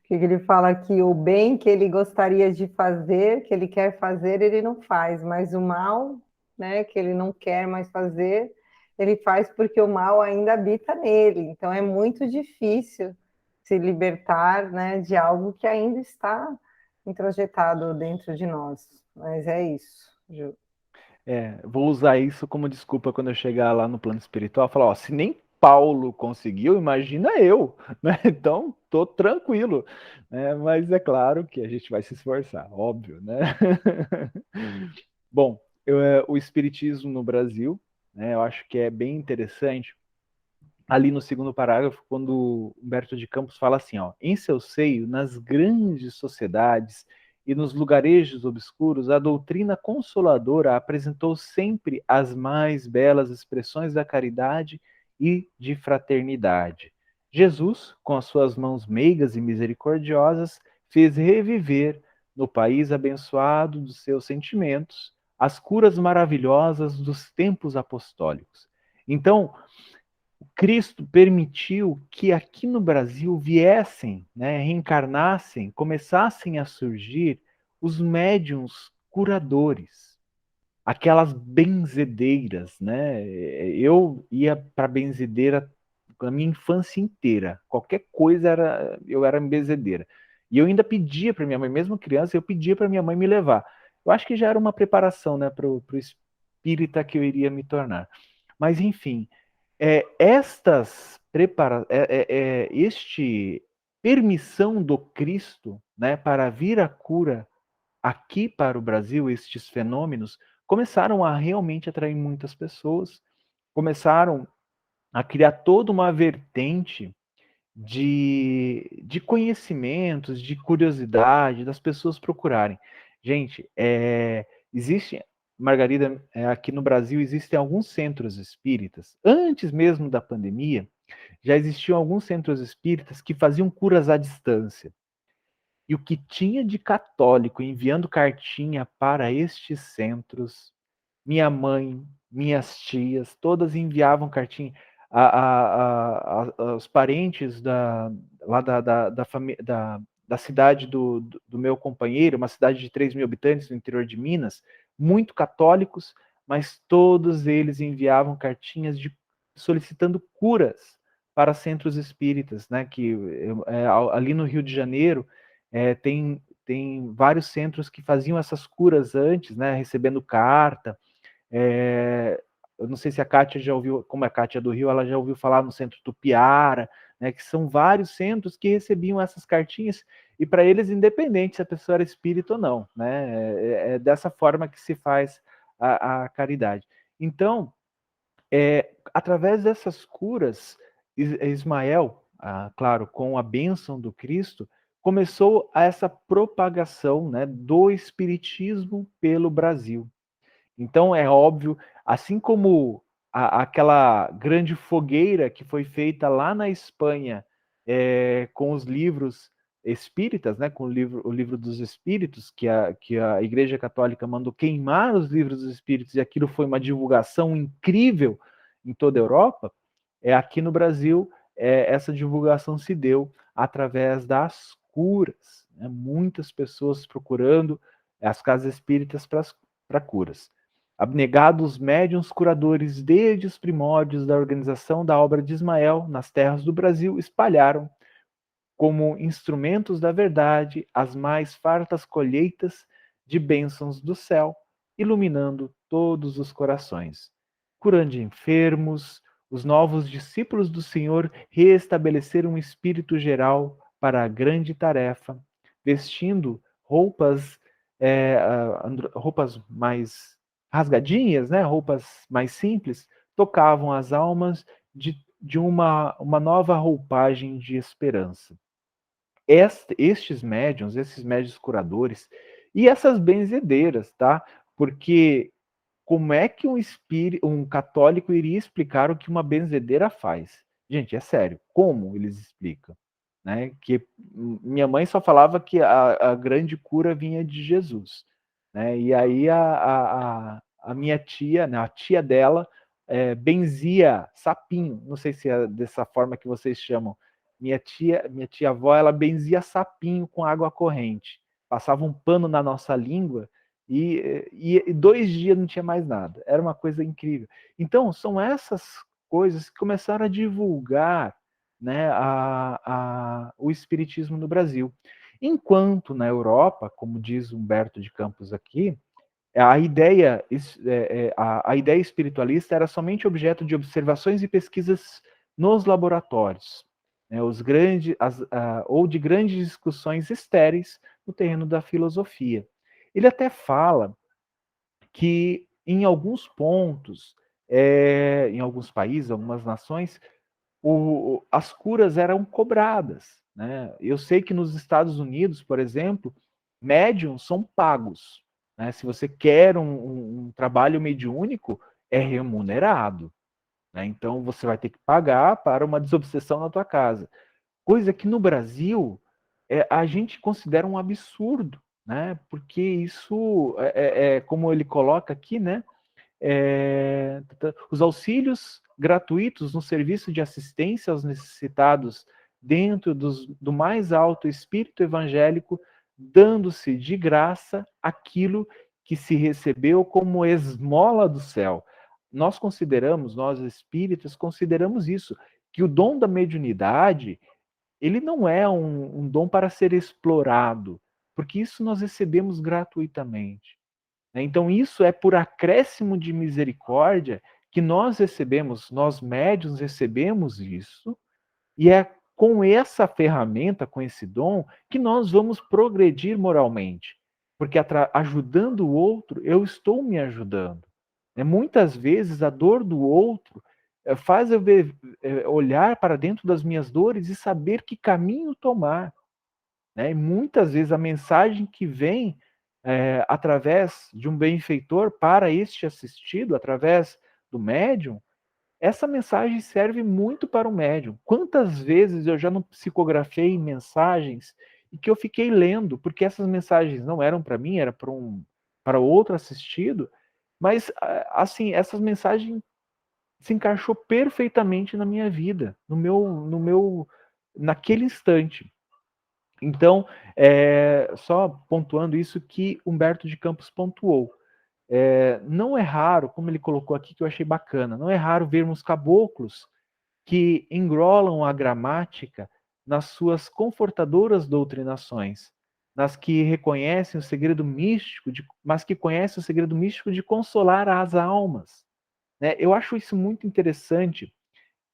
Que ele fala que o bem que ele gostaria de fazer, que ele quer fazer, ele não faz, mas o mal, né, que ele não quer mais fazer, ele faz porque o mal ainda habita nele. Então é muito difícil se libertar, né, de algo que ainda está introjetado dentro de nós. Mas é isso, Ju. Vou usar isso como desculpa quando eu chegar lá no plano espiritual, falar, ó, se nem Paulo conseguiu, imagina eu, né? Então, tô tranquilo, né? Mas é claro que a gente vai se esforçar, óbvio, né? Bom, o espiritismo no Brasil, né, eu acho que é bem interessante. Ali no segundo parágrafo, quando Humberto de Campos fala assim, ó, em seu seio, nas grandes sociedades e nos lugarejos obscuros, a doutrina consoladora apresentou sempre as mais belas expressões da caridade e de fraternidade. Jesus, com as suas mãos meigas e misericordiosas, fez reviver, no país abençoado dos seus sentimentos, as curas maravilhosas dos tempos apostólicos. Então, Cristo permitiu que aqui no Brasil viessem, né, reencarnassem, começassem a surgir os médiuns curadores, aquelas benzedeiras, né? Eu ia para benzedeira a minha infância inteira. Qualquer coisa eu era benzedeira. E eu ainda pedia para minha mãe, mesmo criança, eu pedia para minha mãe me levar. Eu acho que já era uma preparação, né, para o espírita que eu iria me tornar. Mas enfim, este permissão do Cristo, né, para vir a cura aqui para o Brasil, estes fenômenos começaram a realmente atrair muitas pessoas, começaram a criar toda uma vertente de conhecimentos, de curiosidade, das pessoas procurarem. Gente, existe, Margarida, aqui no Brasil existem alguns centros espíritas. Antes mesmo da pandemia, já existiam alguns centros espíritas que faziam curas à distância. E o que tinha de católico enviando cartinha para estes centros, minha mãe, minhas tias, todas enviavam cartinha. Os parentes lá da cidade do meu companheiro, uma cidade de 3 mil habitantes no interior de Minas, muito católicos, mas todos eles enviavam cartinhas solicitando curas para centros espíritas, né? Que ali no Rio de Janeiro tem vários centros que faziam essas curas antes, né? Recebendo carta. Eu não sei se a Kátia já ouviu, como a Kátia é do Rio, ela já ouviu falar no Centro Tupiara, né, que são vários centros que recebiam essas cartinhas, e para eles, independente se a pessoa era espírita ou não, né, é dessa forma que se faz a caridade. Então, através dessas curas, Ismael, claro, com a bênção do Cristo, começou essa propagação, né, do espiritismo pelo Brasil. Então é óbvio, assim como aquela grande fogueira que foi feita lá na Espanha com os livros espíritas, né, com o livro dos Espíritos, que a Igreja Católica mandou queimar os livros dos Espíritos, e aquilo foi uma divulgação incrível em toda a Europa, aqui no Brasil essa divulgação se deu através das curas, né, muitas pessoas procurando as casas espíritas para curas. Abnegados médiuns curadores desde os primórdios da organização da obra de Ismael nas terras do Brasil espalharam, como instrumentos da verdade, as mais fartas colheitas de bênçãos do céu, iluminando todos os corações. Curando enfermos, os novos discípulos do Senhor reestabeleceram um espírito geral para a grande tarefa, vestindo roupas mais rasgadinhas, né, roupas mais simples, tocavam as almas de uma nova roupagem de esperança. Estes médiuns, esses médiuns curadores e essas benzedeiras, tá? Porque como é que um católico iria explicar o que uma benzedeira faz? Gente, é sério, como eles explicam? Né? Que minha mãe só falava que a grande cura vinha de Jesus. Né? E aí a minha tia, né, a tia dela, benzia sapinho, não sei se é dessa forma que vocês chamam. Minha tia avó, ela benzia sapinho com água corrente, passava um pano na nossa língua e 2 dias não tinha mais nada. Era uma coisa incrível. Então, são essas coisas que começaram a divulgar, né, o espiritismo no Brasil. Enquanto na Europa, como diz Humberto de Campos aqui, a ideia espiritualista era somente objeto de observações e pesquisas nos laboratórios, né, ou de grandes discussões estéreis no terreno da filosofia. Ele até fala que em alguns pontos, em alguns países, algumas nações, as curas eram cobradas, né? Eu sei que nos Estados Unidos, por exemplo, médiums são pagos, né? Se você quer um trabalho mediúnico, é remunerado, né? Então você vai ter que pagar para uma desobsessão na tua casa. Coisa que no Brasil a gente considera um absurdo, né? Porque isso como ele coloca aqui, né? Os auxílios gratuitos no serviço de assistência aos necessitados dentro do mais alto espírito evangélico, dando-se de graça aquilo que se recebeu como esmola do céu. Nós espíritas, consideramos isso, que o dom da mediunidade, ele não é um dom para ser explorado, porque isso nós recebemos gratuitamente. Então, isso é por acréscimo de misericórdia que nós recebemos, nós médiuns recebemos isso, e é com essa ferramenta, com esse dom, que nós vamos progredir moralmente. Porque ajudando o outro, eu estou me ajudando. Muitas vezes a dor do outro faz eu olhar para dentro das minhas dores e saber que caminho tomar. E muitas vezes a mensagem que vem através de um benfeitor para este assistido, através do médium, essa mensagem serve muito para o médium. Quantas vezes eu já não psicografei mensagens e que eu fiquei lendo, porque essas mensagens não eram para mim, era para outro assistido, mas assim, essas mensagens se encaixou perfeitamente na minha vida, naquele instante. Então, só pontuando isso que Humberto de Campos pontuou. Não é raro, como ele colocou aqui, que eu achei bacana, não é raro vermos caboclos que engrolam a gramática nas suas confortadoras doutrinações, nas que reconhecem o segredo místico, mas que conhecem o segredo místico de consolar as almas. Eu acho isso muito interessante.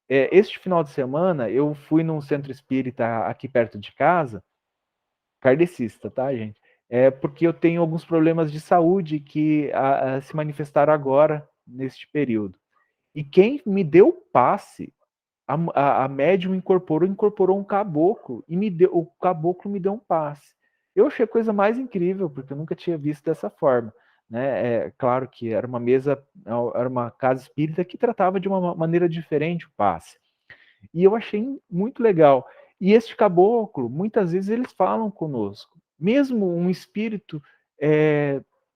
Este final de semana, eu fui num centro espírita aqui perto de casa, kardecista, tá, gente? Porque eu tenho alguns problemas de saúde que se manifestaram agora, neste período. E quem me deu o passe, a médium incorporou um caboclo, e o caboclo me deu um passe. Eu achei a coisa mais incrível, porque eu nunca tinha visto dessa forma. Né? Claro que era uma casa espírita que tratava de uma maneira diferente o passe. E eu achei muito legal. E este caboclo, muitas vezes eles falam conosco. Mesmo um espírito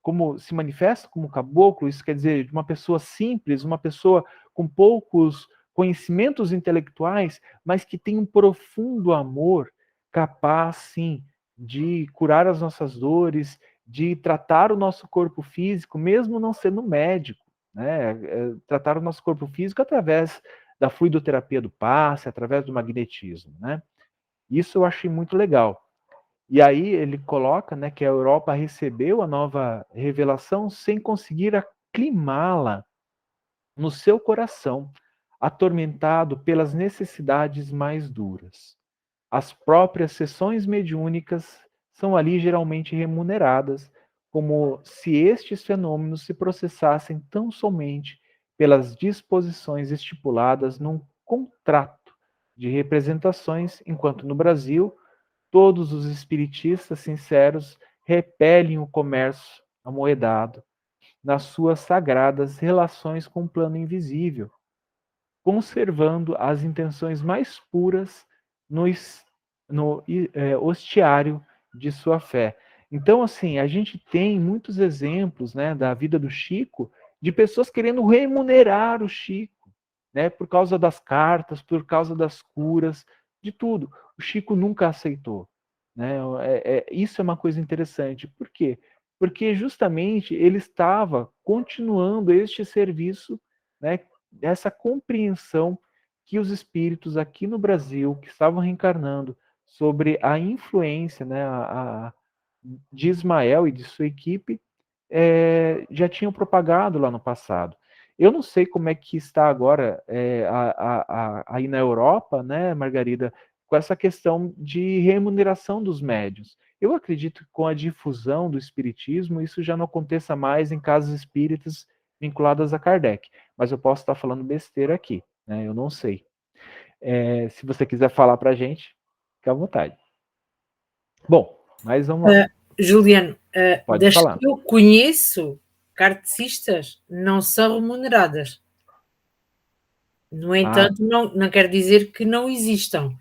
como se manifesta como caboclo, isso quer dizer, de uma pessoa simples, uma pessoa com poucos conhecimentos intelectuais, mas que tem um profundo amor, capaz, sim, de curar as nossas dores, de tratar o nosso corpo físico, mesmo não sendo médico, né? Tratar o nosso corpo físico através da fluidoterapia do passe, através do magnetismo, né? Isso eu achei muito legal. E aí ele coloca, né, que a Europa recebeu a nova revelação sem conseguir aclimá-la no seu coração, atormentado pelas necessidades mais duras. As próprias sessões mediúnicas são ali geralmente remuneradas, como se estes fenômenos se processassem tão somente pelas disposições estipuladas num contrato de representações, enquanto no Brasil todos os espiritistas sinceros repelem o comércio amoedado nas suas sagradas relações com o plano invisível, conservando as intenções mais puras no hostiário de sua fé. Então, assim, a gente tem muitos exemplos, né, da vida do Chico, de pessoas querendo remunerar o Chico, né, por causa das cartas, por causa das curas, de tudo. O Chico nunca aceitou. Né? Isso é uma coisa interessante. Por quê? Porque justamente ele estava continuando este serviço, né, essa compreensão que os espíritos aqui no Brasil, que estavam reencarnando, sobre a influência, né, de Ismael e de sua equipe, já tinham propagado lá no passado. Eu não sei como é que está agora aí na Europa, né, Margarida, com essa questão de remuneração dos médiuns. Eu acredito que com a difusão do espiritismo, isso já não aconteça mais em casas espíritas vinculadas a Kardec. Mas eu posso estar falando besteira aqui, né? Eu não sei. Se você quiser falar para a gente, fique à vontade. Bom, mas vamos lá. Juliano, Pode das falar. que eu conheço, kardecistas não são remuneradas. No entanto, não quer dizer que não existam.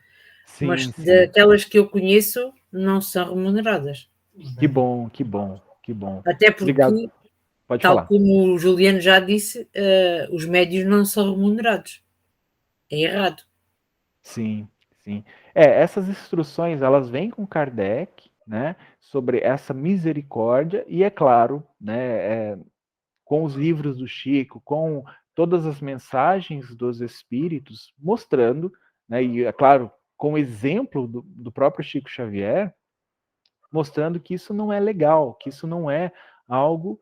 Mas Sim, sim. daquelas que eu conheço, não são remuneradas. Que bom, que bom, que bom. Até porque, Obrigado. Pode tal falar. como o Juliano já disse, os médios não são remunerados. É errado. Sim, sim. Essas instruções, elas vêm com Kardec, né, sobre essa misericórdia, e é claro, né, com os livros do Chico, com todas as mensagens dos espíritos, mostrando, né, e é claro, com o exemplo do próprio Chico Xavier, mostrando que isso não é legal, que isso não é algo,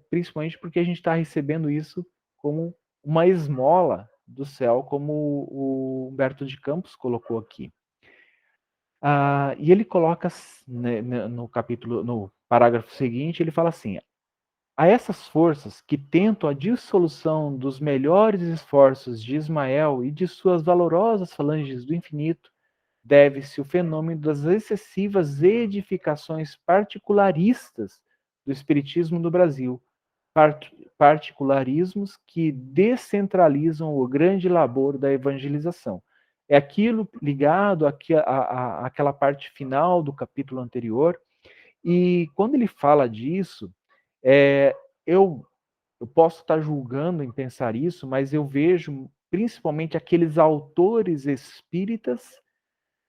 principalmente porque a gente está recebendo isso como uma esmola do céu, como o Humberto de Campos colocou aqui. E ele coloca, né, no capítulo, no parágrafo seguinte, ele fala assim: a essas forças que tentam a dissolução dos melhores esforços de Ismael e de suas valorosas falanges do infinito, deve-se o fenômeno das excessivas edificações particularistas do espiritismo no Brasil, particularismos que descentralizam o grande labor da evangelização. É aquilo ligado àquela parte final do capítulo anterior, e quando ele fala disso, eu posso estar julgando em pensar isso, mas eu vejo principalmente aqueles autores espíritas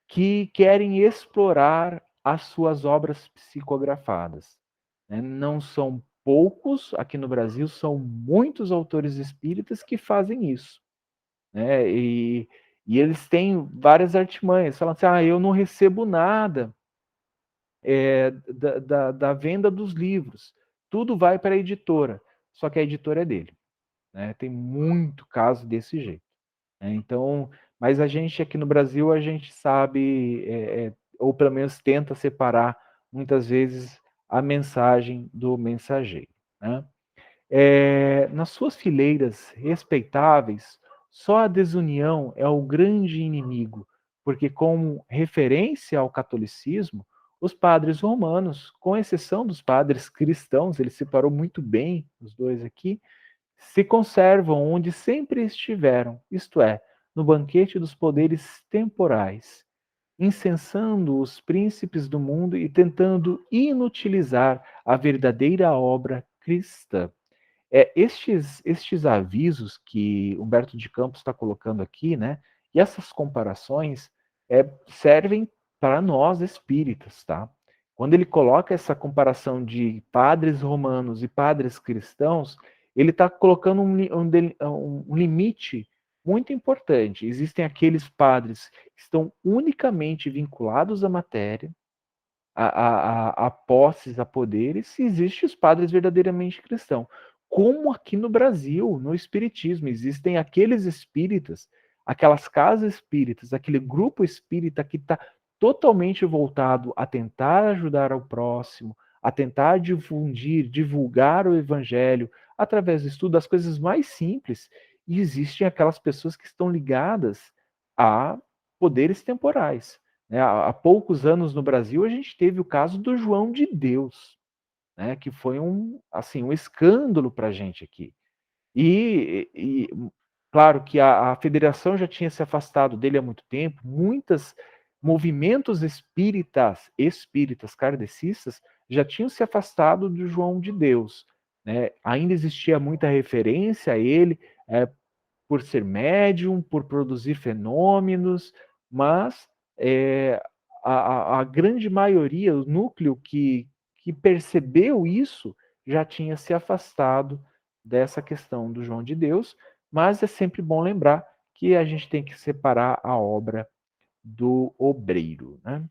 que querem explorar as suas obras psicografadas, né? Não são poucos, aqui no Brasil são muitos autores espíritas que fazem isso, né? E eles têm várias artimanhas, falam assim: eu não recebo nada da venda dos livros, tudo vai para a editora, só que a editora é dele, né? Tem muito caso desse jeito, né? Então, mas a gente aqui no Brasil, a gente sabe, ou pelo menos tenta separar, muitas vezes, a mensagem do mensageiro, né? Nas suas fileiras respeitáveis, só a desunião é o grande inimigo, porque, com referência ao catolicismo, os padres romanos, com exceção dos padres cristãos, ele separou muito bem os dois aqui, se conservam onde sempre estiveram, isto é, no banquete dos poderes temporais, incensando os príncipes do mundo e tentando inutilizar a verdadeira obra cristã. Estes avisos que Humberto de Campos está colocando aqui, né, e essas comparações servem para nós espíritas, tá? Quando ele coloca essa comparação de padres romanos e padres cristãos, ele está colocando um limite muito importante. Existem aqueles padres que estão unicamente vinculados à matéria, a posses, a poderes, e existem os padres verdadeiramente cristãos. Como aqui no Brasil, no Espiritismo, existem aqueles espíritas, aquelas casas espíritas, aquele grupo espírita que está totalmente voltado a tentar ajudar ao próximo, a tentar divulgar o evangelho através do estudo das coisas mais simples, e existem aquelas pessoas que estão ligadas a poderes temporais. Há poucos anos no Brasil, a gente teve o caso do João de Deus, né, que foi um escândalo para a gente aqui. E claro que a federação já tinha se afastado dele há muito tempo, muitos movimentos espíritas kardecistas já tinham se afastado do João de Deus, né? Ainda existia muita referência a ele, por ser médium, por produzir fenômenos, mas a grande maioria, o núcleo que percebeu isso, já tinha se afastado dessa questão do João de Deus, mas é sempre bom lembrar que a gente tem que separar a obra do obreiro, né?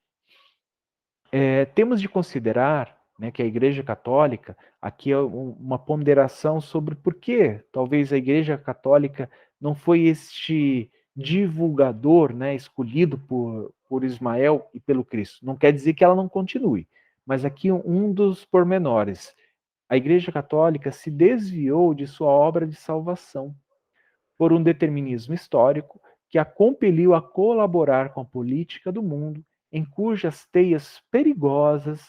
Temos de considerar, né, que a Igreja Católica, aqui é uma ponderação sobre por que talvez a Igreja Católica não foi divulgador, né, escolhido por Ismael e pelo Cristo. Não quer dizer que ela não continue, mas aqui um dos pormenores. A Igreja Católica se desviou de sua obra de salvação por um determinismo histórico que a compeliu a colaborar com a política do mundo, em cujas teias perigosas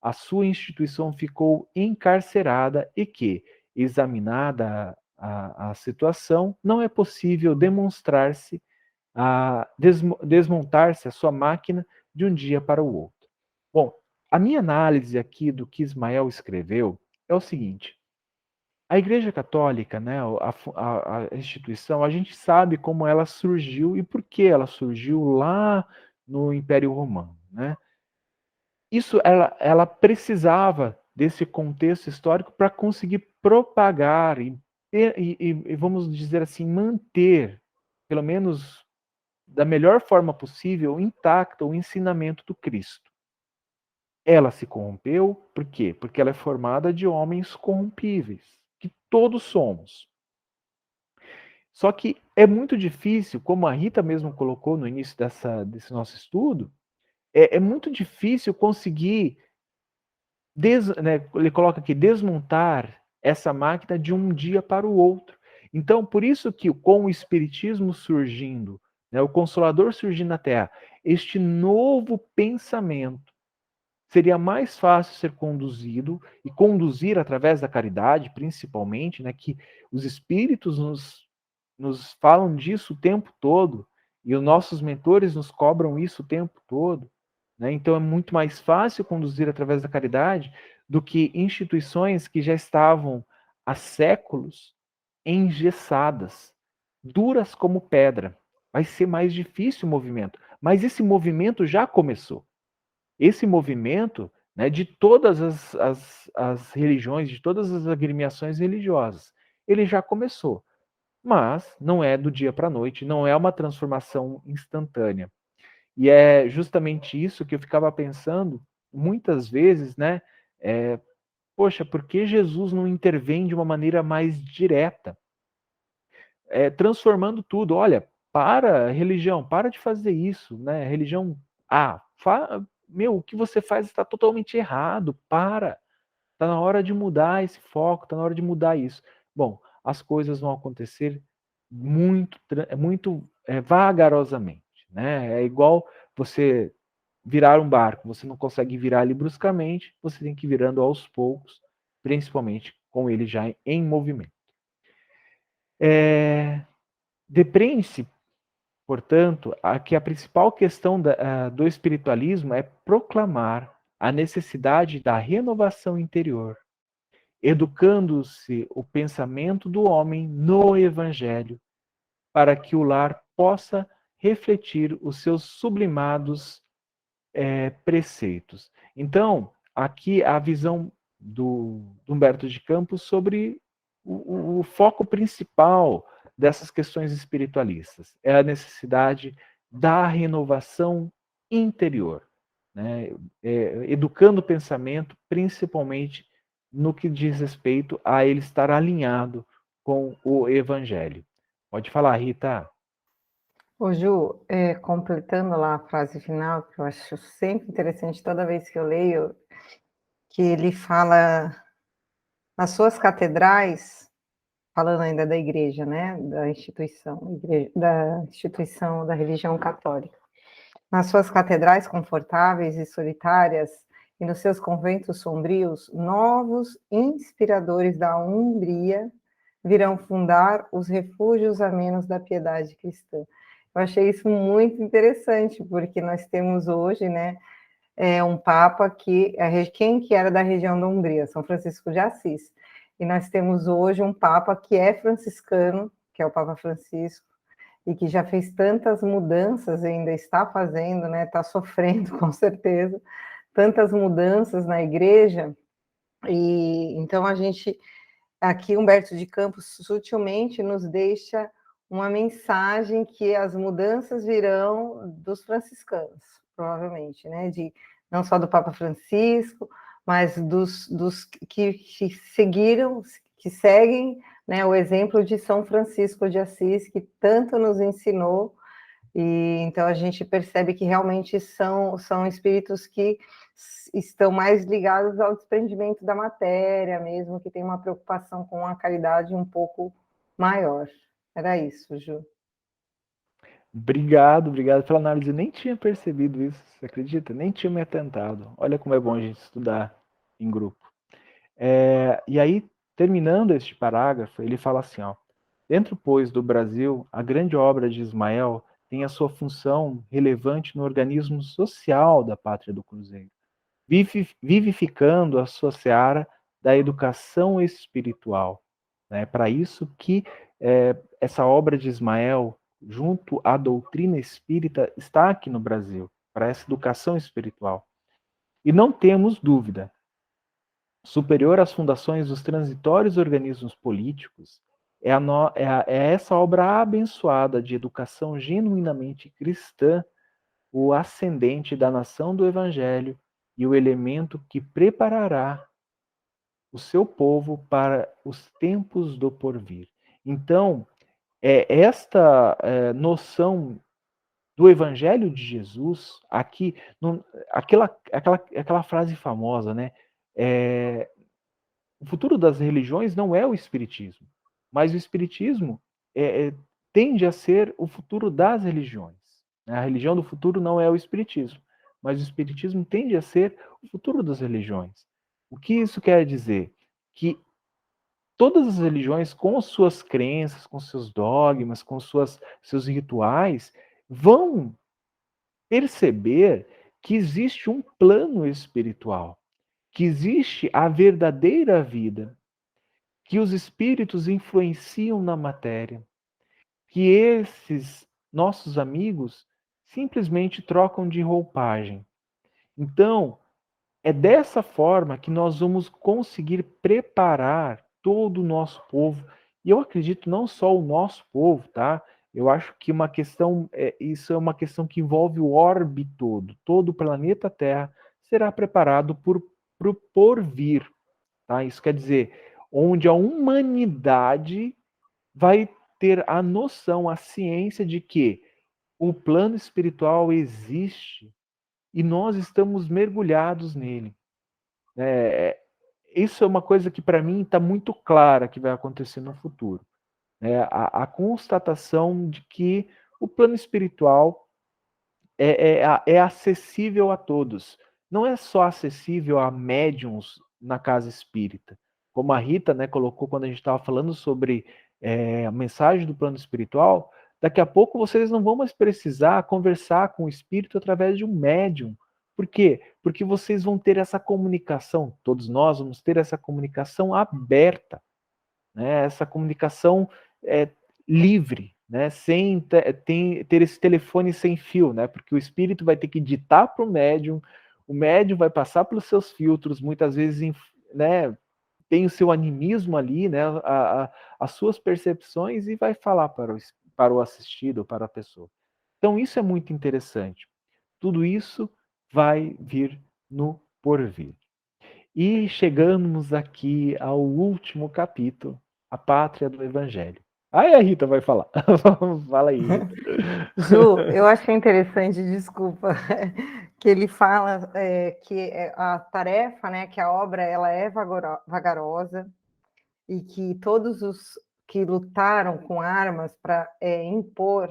a sua instituição ficou encarcerada e que, examinada a situação, não é possível demonstrar-se desmontar-se a sua máquina de um dia para o outro. Bom, a minha análise aqui do que Ismael escreveu é o seguinte: a Igreja Católica, né, a instituição, a gente sabe como ela surgiu e por que ela surgiu lá no Império Romano, né? Isso, ela precisava desse contexto histórico para conseguir propagar e, vamos dizer assim, manter, pelo menos da melhor forma possível, intacto o ensinamento do Cristo. Ela se corrompeu, por quê? Porque ela é formada de homens corrompíveis, que todos somos. Só que é muito difícil, como a Rita mesmo colocou no início desse nosso estudo, é muito difícil conseguir, né, ele coloca aqui, desmontar essa máquina de um dia para o outro. Então, por isso que com o Espiritismo surgindo, né, o Consolador surgindo na Terra, este novo pensamento seria mais fácil ser conduzido e conduzir através da caridade, principalmente, né, que os espíritos nos falam disso o tempo todo e os nossos mentores nos cobram isso o tempo todo, né? Então é muito mais fácil conduzir através da caridade do que instituições que já estavam há séculos engessadas, duras como pedra. Vai ser mais difícil o movimento, mas esse movimento já começou. Esse movimento, né, de todas as religiões, de todas as agremiações religiosas, ele já começou, mas não é do dia para a noite, não é uma transformação instantânea. E é justamente isso que eu ficava pensando muitas vezes, né? Poxa, por que Jesus não intervém de uma maneira mais direta? Transformando tudo. Olha, religião, para de fazer isso, né? Religião, meu, o que você faz está totalmente errado, para. Está na hora de mudar esse foco, está na hora de mudar isso. Bom, as coisas vão acontecer muito vagarosamente, né? É igual você virar um barco, você não consegue virar ele bruscamente, você tem que ir virando aos poucos, principalmente com ele já em movimento. Depreende-se, portanto, que a principal questão do espiritualismo é proclamar a necessidade da renovação interior, educando-se o pensamento do homem no Evangelho, para que o lar possa refletir os seus sublimados preceitos. Então, aqui a visão do Humberto de Campos sobre o foco principal dessas questões espiritualistas. É a necessidade da renovação interior, né? Educando o pensamento, principalmente no que diz respeito a ele estar alinhado com o Evangelho. Pode falar, Rita. Ô Ju, completando lá a frase final, que eu acho sempre interessante toda vez que eu leio, que ele fala nas suas catedrais, falando ainda da igreja, né, da instituição da religião católica. Nas suas catedrais confortáveis e solitárias e nos seus conventos sombrios, novos inspiradores da Umbria virão fundar os refúgios amenos da piedade cristã. Eu achei isso muito interessante, porque nós temos hoje, né, um Papa quem que era da região da Umbria? São Francisco de Assis. E nós temos hoje um Papa que é franciscano, que é o Papa Francisco, e que já fez tantas mudanças, ainda está fazendo, né? Está sofrendo, com certeza, tantas mudanças na igreja. E então a gente, aqui, Humberto de Campos, sutilmente nos deixa uma mensagem que as mudanças virão dos franciscanos, provavelmente, né? Não só do Papa Francisco, mas dos que seguiram, que seguem né, o exemplo de São Francisco de Assis, que tanto nos ensinou, e então a gente percebe que realmente são espíritos que estão mais ligados ao desprendimento da matéria mesmo, que tem uma preocupação com a caridade um pouco maior. Era isso, Ju. Obrigado pela análise. Eu nem tinha percebido isso, você acredita? Nem tinha me atentado. Olha como é bom a gente estudar em grupo. E aí, terminando este parágrafo, ele fala assim, ó, dentro, pois, do Brasil, a grande obra de Ismael tem a sua função relevante no organismo social da Pátria do Cruzeiro, vivificando a sua seara da educação espiritual. É para isso que essa obra de Ismael, junto à doutrina espírita, está aqui no Brasil, para essa educação espiritual. E não temos dúvida, superior às fundações dos transitórios organismos políticos, é essa obra abençoada de educação genuinamente cristã, o ascendente da nação do Evangelho e o elemento que preparará o seu povo para os tempos do porvir. Então, esta noção do Evangelho de Jesus, aqui, aquela frase famosa, né? O futuro das religiões não é o Espiritismo, mas o Espiritismo tende a ser o futuro das religiões. A religião do futuro não é o Espiritismo, mas o Espiritismo tende a ser o futuro das religiões. O que isso quer dizer? Que todas as religiões, com suas crenças, com seus dogmas, com seus rituais, vão perceber que existe um plano espiritual, que existe a verdadeira vida, que os espíritos influenciam na matéria, que esses nossos amigos simplesmente trocam de roupagem. Então, é dessa forma que nós vamos conseguir preparar todo o nosso povo. E eu acredito não só o nosso povo, tá? Eu acho que isso é uma questão que envolve o orbe todo o planeta Terra será preparado por porvir, tá? Isso quer dizer, onde a humanidade vai ter a noção, a ciência de que o plano espiritual existe e nós estamos mergulhados nele. Isso é uma coisa que para mim está muito clara que vai acontecer no futuro. A constatação de que o plano espiritual é acessível a todos. Não é só acessível a médiums na casa espírita. Como a Rita, né, colocou quando a gente estava falando sobre a mensagem do plano espiritual, daqui a pouco vocês não vão mais precisar conversar com o espírito através de um médium. Por quê? Porque vocês vão ter essa comunicação, todos nós vamos ter essa comunicação aberta, né? Essa comunicação livre, né? Sem ter esse telefone sem fio, né? Porque o espírito vai ter que ditar para o médium vai passar pelos seus filtros, muitas vezes, né? Tem o seu animismo ali, né? As suas percepções e vai falar para o assistido, para a pessoa. Então isso é muito interessante. Tudo isso vai vir no porvir. E chegamos aqui ao último capítulo, a pátria do Evangelho. Aí a Rita vai falar. Fala aí, Rita. Ju, eu achei interessante, desculpa, que ele fala que a tarefa, né, que a obra ela é vagarosa e que todos os que lutaram com armas para impor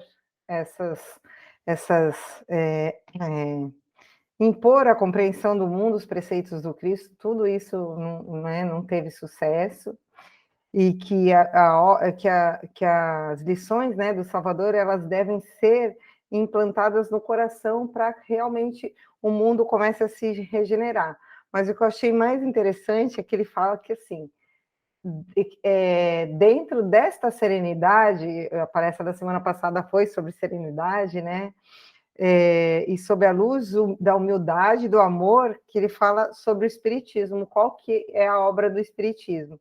impor a compreensão do mundo, os preceitos do Cristo, tudo isso não teve sucesso, e que as lições, né, do Salvador elas devem ser implantadas no coração para que realmente o mundo comece a se regenerar. Mas o que eu achei mais interessante é que ele fala que, assim, dentro desta serenidade, a palestra da semana passada foi sobre serenidade, né? E sob a luz da humildade, do amor, que ele fala sobre o Espiritismo, qual que é a obra do Espiritismo.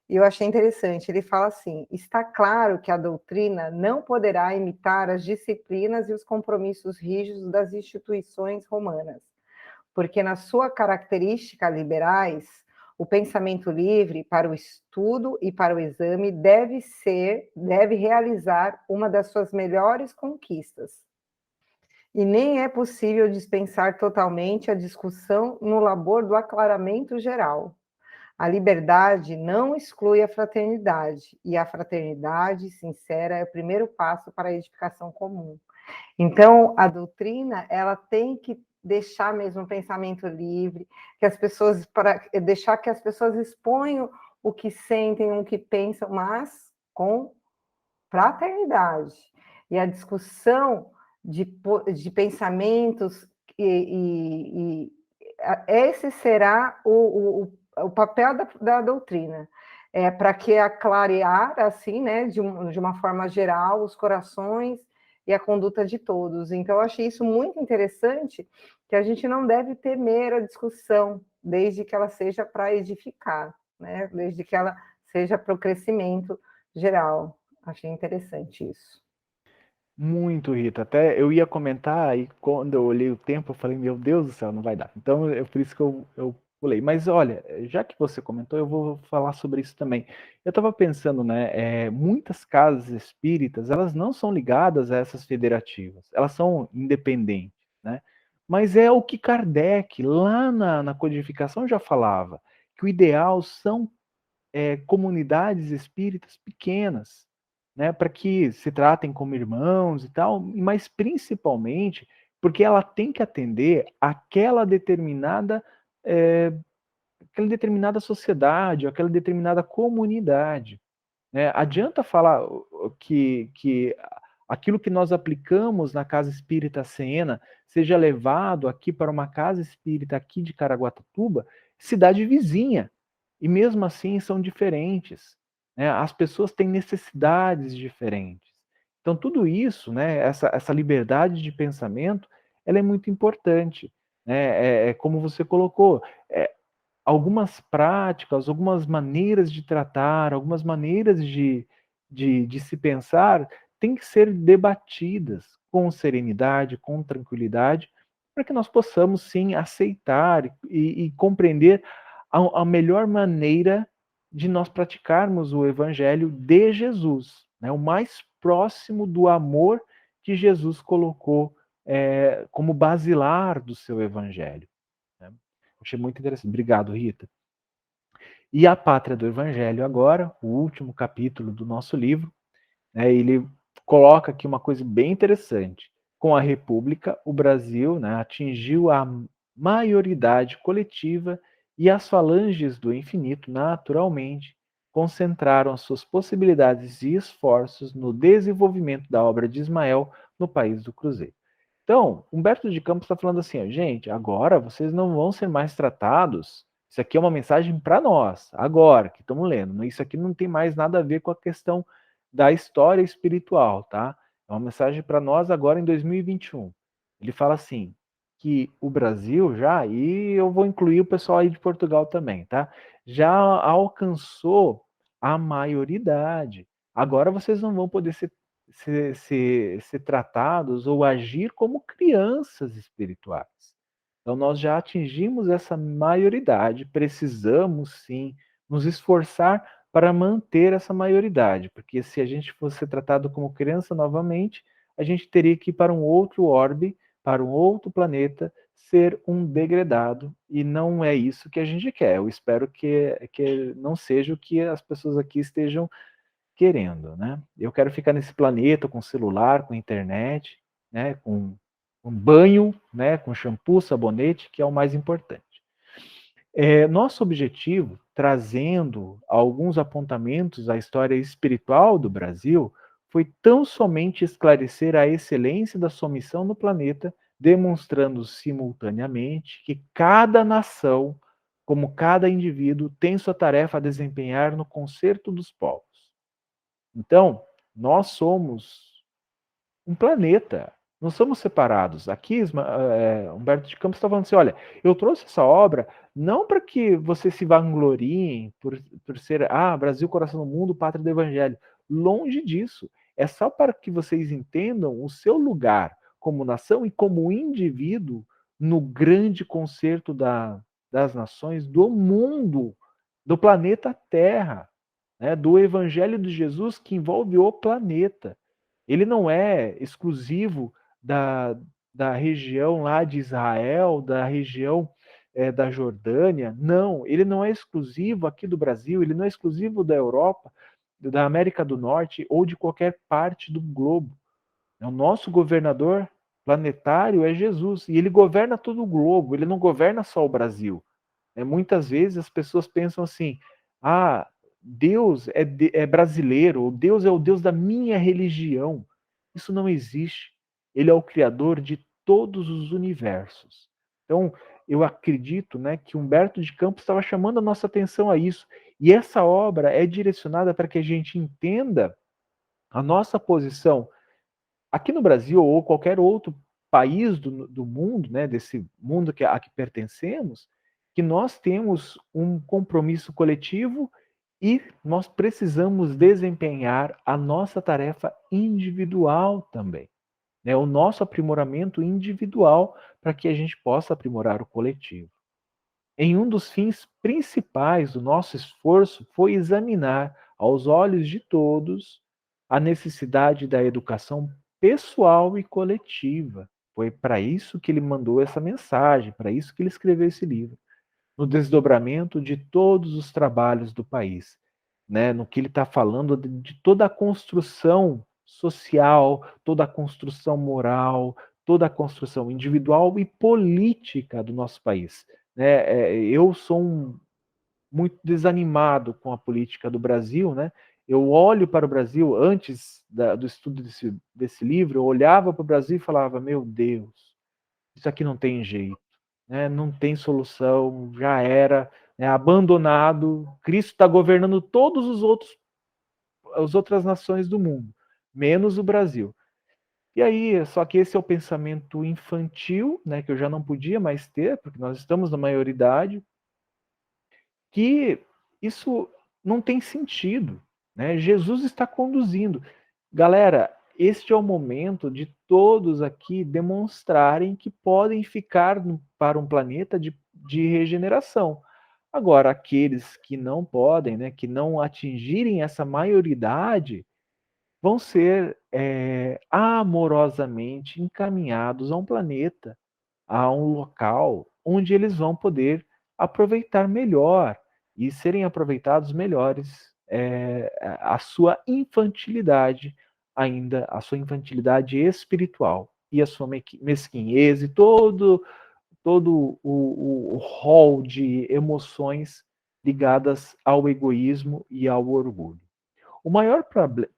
E eu achei interessante, ele fala assim, está claro que a doutrina não poderá imitar as disciplinas e os compromissos rígidos das instituições romanas, porque na sua característica liberais, o pensamento livre para o estudo e para o exame deve realizar uma das suas melhores conquistas. E nem é possível dispensar totalmente a discussão no labor do aclaramento geral. A liberdade não exclui a fraternidade, e a fraternidade sincera é o primeiro passo para a edificação comum. Então, a doutrina, ela tem que deixar mesmo o pensamento livre, que as pessoas, para deixar que as pessoas exponham o que sentem, o que pensam, mas com fraternidade. E a discussão de pensamentos, esse será o papel da doutrina, para que clarear, assim, né, de uma forma geral, os corações e a conduta de todos. Então, eu achei isso muito interessante, que a gente não deve temer a discussão, desde que ela seja para edificar, né, desde que ela seja para o crescimento geral. Achei interessante isso. Muito, Rita. Até eu ia comentar, e quando eu olhei o tempo, eu falei, meu Deus do céu, não vai dar. Então, é por isso que eu pulei. Mas olha, já que você comentou, eu vou falar sobre isso também. Eu estava pensando, né, muitas casas espíritas, elas não são ligadas a essas federativas, elas são independentes, né? Mas é o que Kardec, lá na codificação, já falava, que o ideal são comunidades espíritas pequenas, né, para que se tratem como irmãos e tal, mas principalmente porque ela tem que atender é, aquela determinada sociedade, aquela determinada comunidade. Né? Adianta falar que aquilo que nós aplicamos na Casa Espírita Siena seja levado aqui para uma casa espírita aqui de Caraguatatuba, cidade vizinha, e mesmo assim são diferentes. Né? As pessoas têm necessidades diferentes. Então, tudo isso, né, essa liberdade de pensamento, ela é muito importante. Né? Como você colocou, algumas práticas, algumas maneiras de tratar, algumas maneiras de se pensar, têm que ser debatidas com serenidade, com tranquilidade, para que nós possamos, sim, aceitar e compreender a melhor maneira de nós praticarmos o Evangelho de Jesus, né? O mais próximo do amor que Jesus colocou como basilar do seu Evangelho. Né? Achei muito interessante. Obrigado, Rita. E a Pátria do Evangelho agora, o último capítulo do nosso livro, né, ele coloca aqui uma coisa bem interessante. Com a República, o Brasil, né, atingiu a maioridade coletiva e as falanges do infinito, naturalmente, concentraram as suas possibilidades e esforços no desenvolvimento da obra de Ismael no país do Cruzeiro. Então, Humberto de Campos está falando assim, ó, gente, agora vocês não vão ser mais tratados. Isso aqui é uma mensagem para nós, agora que estamos lendo. Isso aqui não tem mais nada a ver com a questão da história espiritual, tá? É uma mensagem para nós agora em 2021. Ele fala assim, que o Brasil já, e eu vou incluir o pessoal aí de Portugal também, tá? Já alcançou a maioridade. Agora vocês não vão poder ser tratados ou agir como crianças espirituais. Então, nós já atingimos essa maioridade, precisamos sim nos esforçar para manter essa maioridade, porque se a gente fosse ser tratado como criança novamente, a gente teria que ir para um outro orbe, para um outro planeta, ser um degradado, e não é isso que a gente quer. Eu espero que não seja o que as pessoas aqui estejam querendo, né? Eu quero ficar nesse planeta com celular, com internet, né? Com um banho, né? Com shampoo, sabonete, que é o mais importante. Nosso objetivo, trazendo alguns apontamentos à história espiritual do Brasil, foi tão somente esclarecer a excelência da sua missão no planeta, demonstrando simultaneamente que cada nação, como cada indivíduo, tem sua tarefa a desempenhar no concerto dos povos. Então, nós somos um planeta, não somos separados. Aqui, Humberto de Campos está falando assim: olha, eu trouxe essa obra não para que vocês se vangloriem por ser, Brasil, coração do mundo, pátria do evangelho. Longe disso. É só para que vocês entendam o seu lugar como nação e como indivíduo no grande concerto das nações do mundo do planeta Terra, né? Do Evangelho de Jesus que envolve o planeta. Ele não é exclusivo da região lá de Israel, da região da Jordânia. Não, ele não é exclusivo aqui do Brasil, ele não é exclusivo da Europa, da América do Norte ou de qualquer parte do globo. O nosso governador planetário é Jesus, e ele governa todo o globo, ele não governa só o Brasil. Muitas vezes as pessoas pensam assim, Deus é brasileiro, Deus é o Deus da minha religião. Isso não existe. Ele é o criador de todos os universos. Então, eu acredito, né, que Humberto de Campos estava chamando a nossa atenção a isso. E essa obra é direcionada para que a gente entenda a nossa posição aqui no Brasil ou qualquer outro país do mundo, né, desse mundo a que pertencemos, que nós temos um compromisso coletivo e nós precisamos desempenhar a nossa tarefa individual também, né, o nosso aprimoramento individual para que a gente possa aprimorar o coletivo. Em um dos fins principais do nosso esforço foi examinar, aos olhos de todos, a necessidade da educação pessoal e coletiva. Foi para isso que ele mandou essa mensagem, para isso que ele escreveu esse livro, no desdobramento de todos os trabalhos do país, né? No que ele está falando de toda a construção social, toda a construção moral, toda a construção individual e política do nosso país. Né? Eu sou muito desanimado com a política do Brasil, né? Eu olho para o Brasil, antes do estudo desse livro, eu olhava para o Brasil e falava, meu Deus, isso aqui não tem jeito, né? Não tem solução, já era, né? Abandonado, Cristo está governando todos as outras nações do mundo, menos o Brasil. E aí, só que esse é o pensamento infantil, né, que eu já não podia mais ter, porque nós estamos na maioridade, que isso não tem sentido, né? Jesus está conduzindo. Galera, este é o momento de todos aqui demonstrarem que podem ficar para um planeta de regeneração. Agora, aqueles que não podem, né, que não atingirem essa maioridade, vão ser amorosamente encaminhados a um planeta, a um local onde eles vão poder aproveitar melhor e serem aproveitados melhores a sua infantilidade ainda, a sua infantilidade espiritual e a sua mesquinhez e todo o rol de emoções ligadas ao egoísmo e ao orgulho. O maior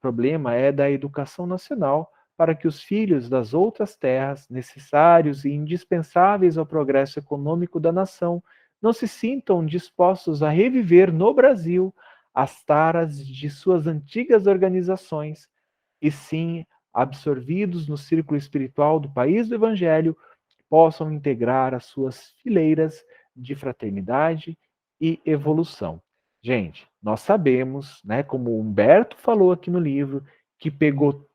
problema é da educação nacional para que os filhos das outras terras, necessários e indispensáveis ao progresso econômico da nação, não se sintam dispostos a reviver no Brasil as taras de suas antigas organizações, e sim, absorvidos no círculo espiritual do país do Evangelho, possam integrar as suas fileiras de fraternidade e evolução. Gente, nós sabemos, né, como o Humberto falou aqui no livro, que pegou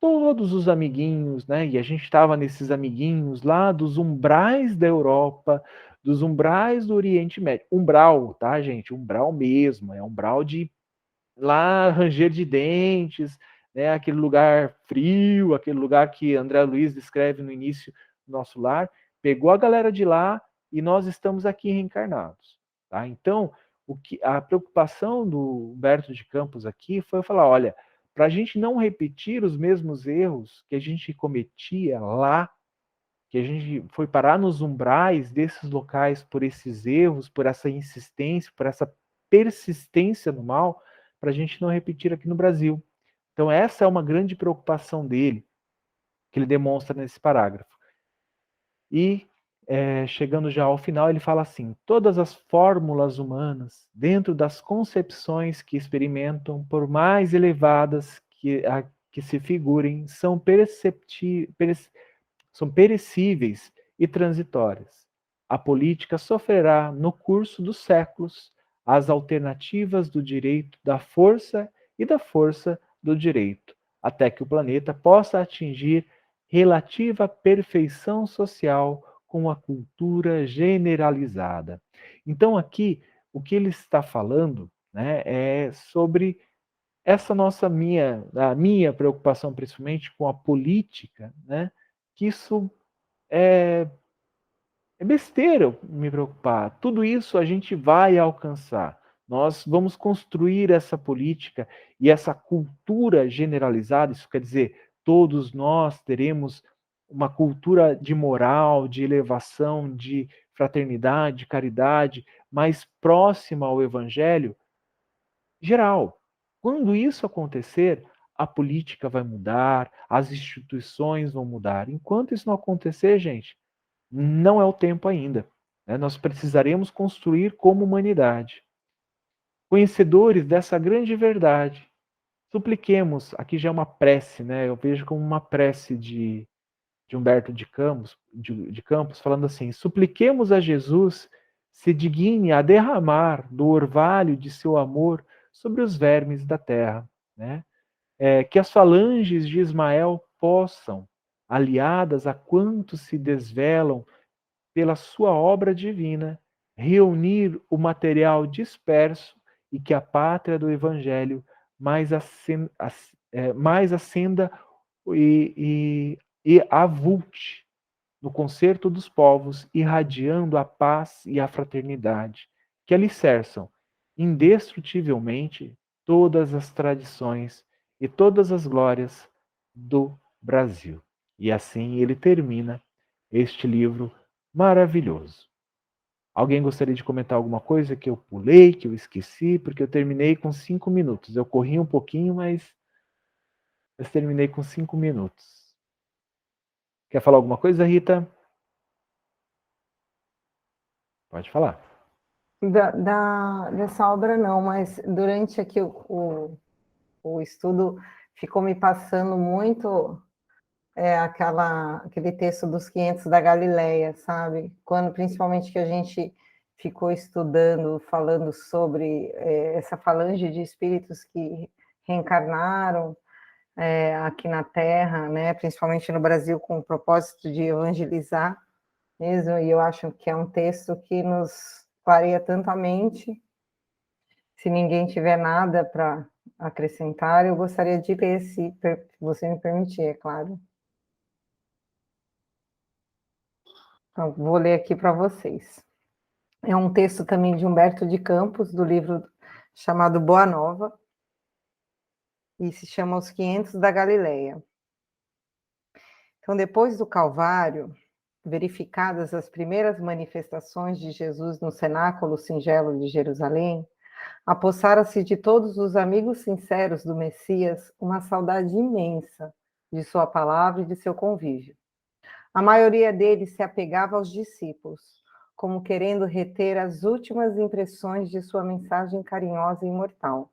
todos os amiguinhos, né, e a gente estava nesses amiguinhos lá dos umbrais da Europa, dos umbrais do Oriente Médio. Umbral, tá, gente? Umbral mesmo, é umbral de lá ranger de dentes, né, aquele lugar frio, aquele lugar que André Luiz descreve no início do nosso lar, pegou a galera de lá e nós estamos aqui reencarnados. Tá? Então, a preocupação do Humberto de Campos aqui foi falar, olha, para a gente não repetir os mesmos erros que a gente cometia lá, que a gente foi parar nos umbrais desses locais por esses erros, por essa insistência, por essa persistência no mal, para a gente não repetir aqui no Brasil. Então, essa é uma grande preocupação dele, que ele demonstra nesse parágrafo. E, chegando já ao final, ele fala assim: todas as fórmulas humanas, dentro das concepções que experimentam, por mais elevadas que se figurem, são perecíveis e transitórias. A política sofrerá, no curso dos séculos, as alternativas do direito da força e da força do direito, até que o planeta possa atingir relativa perfeição social com a cultura generalizada. Então, aqui, o que ele está falando, né, é sobre essa a minha preocupação, principalmente com a política, né, que isso é besteira eu me preocupar. Tudo isso a gente vai alcançar. Nós vamos construir essa política e essa cultura generalizada, isso quer dizer, todos nós teremos uma cultura de moral, de elevação, de fraternidade, caridade, mais próxima ao evangelho geral. Quando isso acontecer, a política vai mudar, as instituições vão mudar. Enquanto isso não acontecer, gente, não é o tempo ainda. Né? Nós precisaremos construir como humanidade. Conhecedores dessa grande verdade, supliquemos, aqui já é uma prece, né? Eu vejo como uma prece de Humberto de Campos, falando assim: supliquemos a Jesus se digne a derramar do orvalho de seu amor sobre os vermes da terra, né? Que as falanges de Ismael possam, aliadas a quantos se desvelam pela sua obra divina, reunir o material disperso e que a pátria do Evangelho mais acenda e avulte no concerto dos povos, irradiando a paz e a fraternidade, que alicerçam indestrutivelmente todas as tradições e todas as glórias do Brasil. E assim ele termina este livro maravilhoso. Alguém gostaria de comentar alguma coisa que eu pulei, que eu esqueci, porque eu terminei com 5 minutos. Eu corri um pouquinho, mas terminei com 5 minutos. Quer falar alguma coisa, Rita? Pode falar. Dessa obra não, mas durante aqui o estudo ficou me passando muito aquele texto dos 500 da Galileia, sabe? Quando principalmente que a gente ficou estudando, falando sobre essa falange de espíritos que reencarnaram aqui na Terra, né? Principalmente no Brasil, com o propósito de evangelizar mesmo, e eu acho que é um texto que nos clareia tanto a mente. Se ninguém tiver nada para acrescentar, eu gostaria de ler, se você me permitir, é claro. Então, vou ler aqui para vocês. É um texto também de Humberto de Campos, do livro chamado Boa Nova, e se chama Os 500 da Galileia. Então, depois do Calvário, verificadas as primeiras manifestações de Jesus no cenáculo singelo de Jerusalém, apossara-se de todos os amigos sinceros do Messias uma saudade imensa de sua palavra e de seu convívio. A maioria deles se apegava aos discípulos, como querendo reter as últimas impressões de sua mensagem carinhosa e imortal.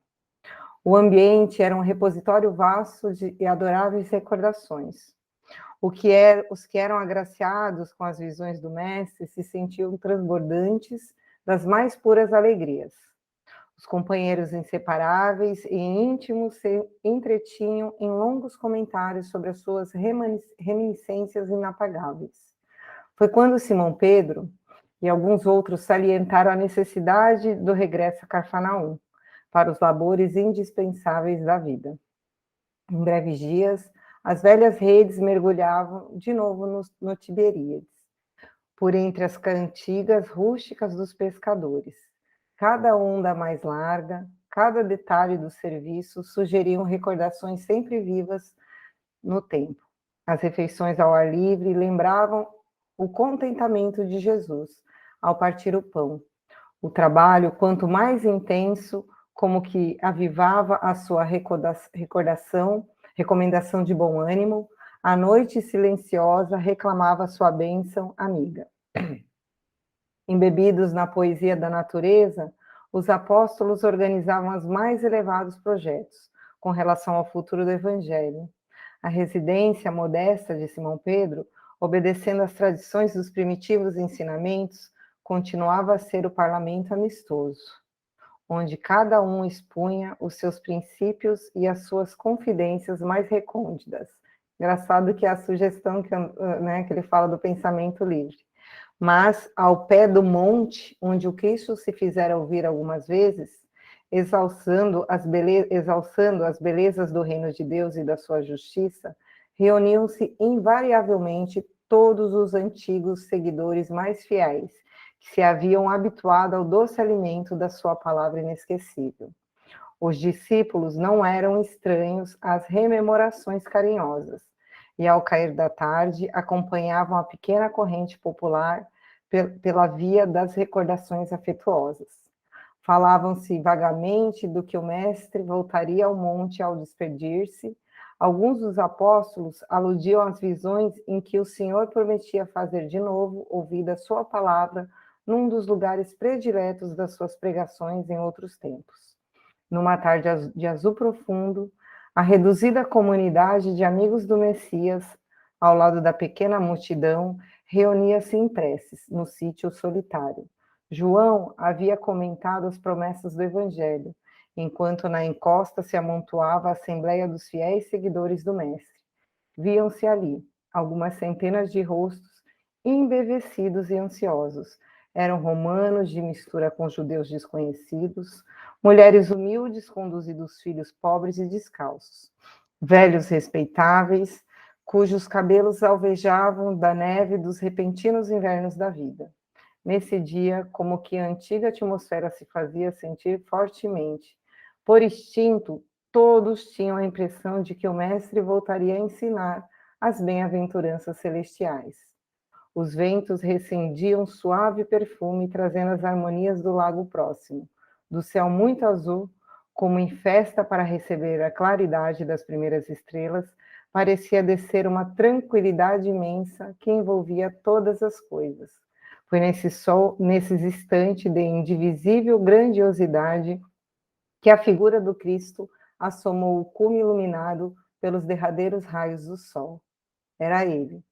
O ambiente era um repositório vasto de adoráveis recordações. Os que eram agraciados com as visões do Mestre se sentiam transbordantes das mais puras alegrias. Os companheiros inseparáveis e íntimos se entretinham em longos comentários sobre as suas reminiscências inapagáveis. Foi quando Simão Pedro e alguns outros salientaram a necessidade do regresso a Cafarnaum, para os labores indispensáveis da vida. Em breves dias, as velhas redes mergulhavam de novo no Tiberíades, por entre as cantigas rústicas dos pescadores. Cada onda mais larga, cada detalhe do serviço sugeriam recordações sempre vivas no tempo. As refeições ao ar livre lembravam o contentamento de Jesus ao partir o pão. O trabalho, quanto mais intenso, como que avivava a sua recomendação de bom ânimo, a noite silenciosa reclamava sua bênção amiga. Embebidos na poesia da natureza, os apóstolos organizavam os mais elevados projetos com relação ao futuro do Evangelho. A residência modesta de Simão Pedro, obedecendo às tradições dos primitivos ensinamentos, continuava a ser o parlamento amistoso, onde cada um expunha os seus princípios e as suas confidências mais recônditas. Engraçado que é a sugestão que ele fala do pensamento livre. Mas, ao pé do monte, onde o Cristo se fizera ouvir algumas vezes, exalçando as belezas do reino de Deus e da sua justiça, reuniam-se invariavelmente todos os antigos seguidores mais fiéis, que se haviam habituado ao doce alimento da sua palavra inesquecível. Os discípulos não eram estranhos às rememorações carinhosas, e ao cair da tarde acompanhavam a pequena corrente popular pela via das recordações afetuosas. Falavam-se vagamente do que o mestre voltaria ao monte ao despedir-se. Alguns dos apóstolos aludiam às visões em que o Senhor prometia fazer de novo ouvida a sua palavra num dos lugares prediletos das suas pregações em outros tempos. Numa tarde de azul profundo, a reduzida comunidade de amigos do Messias, ao lado da pequena multidão, reunia-se em preces, no sítio solitário. João havia comentado as promessas do Evangelho, enquanto na encosta se amontoava a assembleia dos fiéis seguidores do Mestre. Viam-se ali algumas centenas de rostos embevecidos e ansiosos. Eram romanos de mistura com judeus desconhecidos, mulheres humildes conduzindo os filhos pobres e descalços, velhos respeitáveis, cujos cabelos alvejavam da neve dos repentinos invernos da vida. Nesse dia, como que a antiga atmosfera se fazia sentir fortemente. Por instinto, todos tinham a impressão de que o mestre voltaria a ensinar as bem-aventuranças celestiais. Os ventos recendiam suave perfume, trazendo as harmonias do lago próximo. Do céu muito azul, como em festa para receber a claridade das primeiras estrelas, parecia descer uma tranquilidade imensa que envolvia todas as coisas. Foi nesses instantes de indivisível grandiosidade que a figura do Cristo assomou o cume iluminado pelos derradeiros raios do sol. Era ele.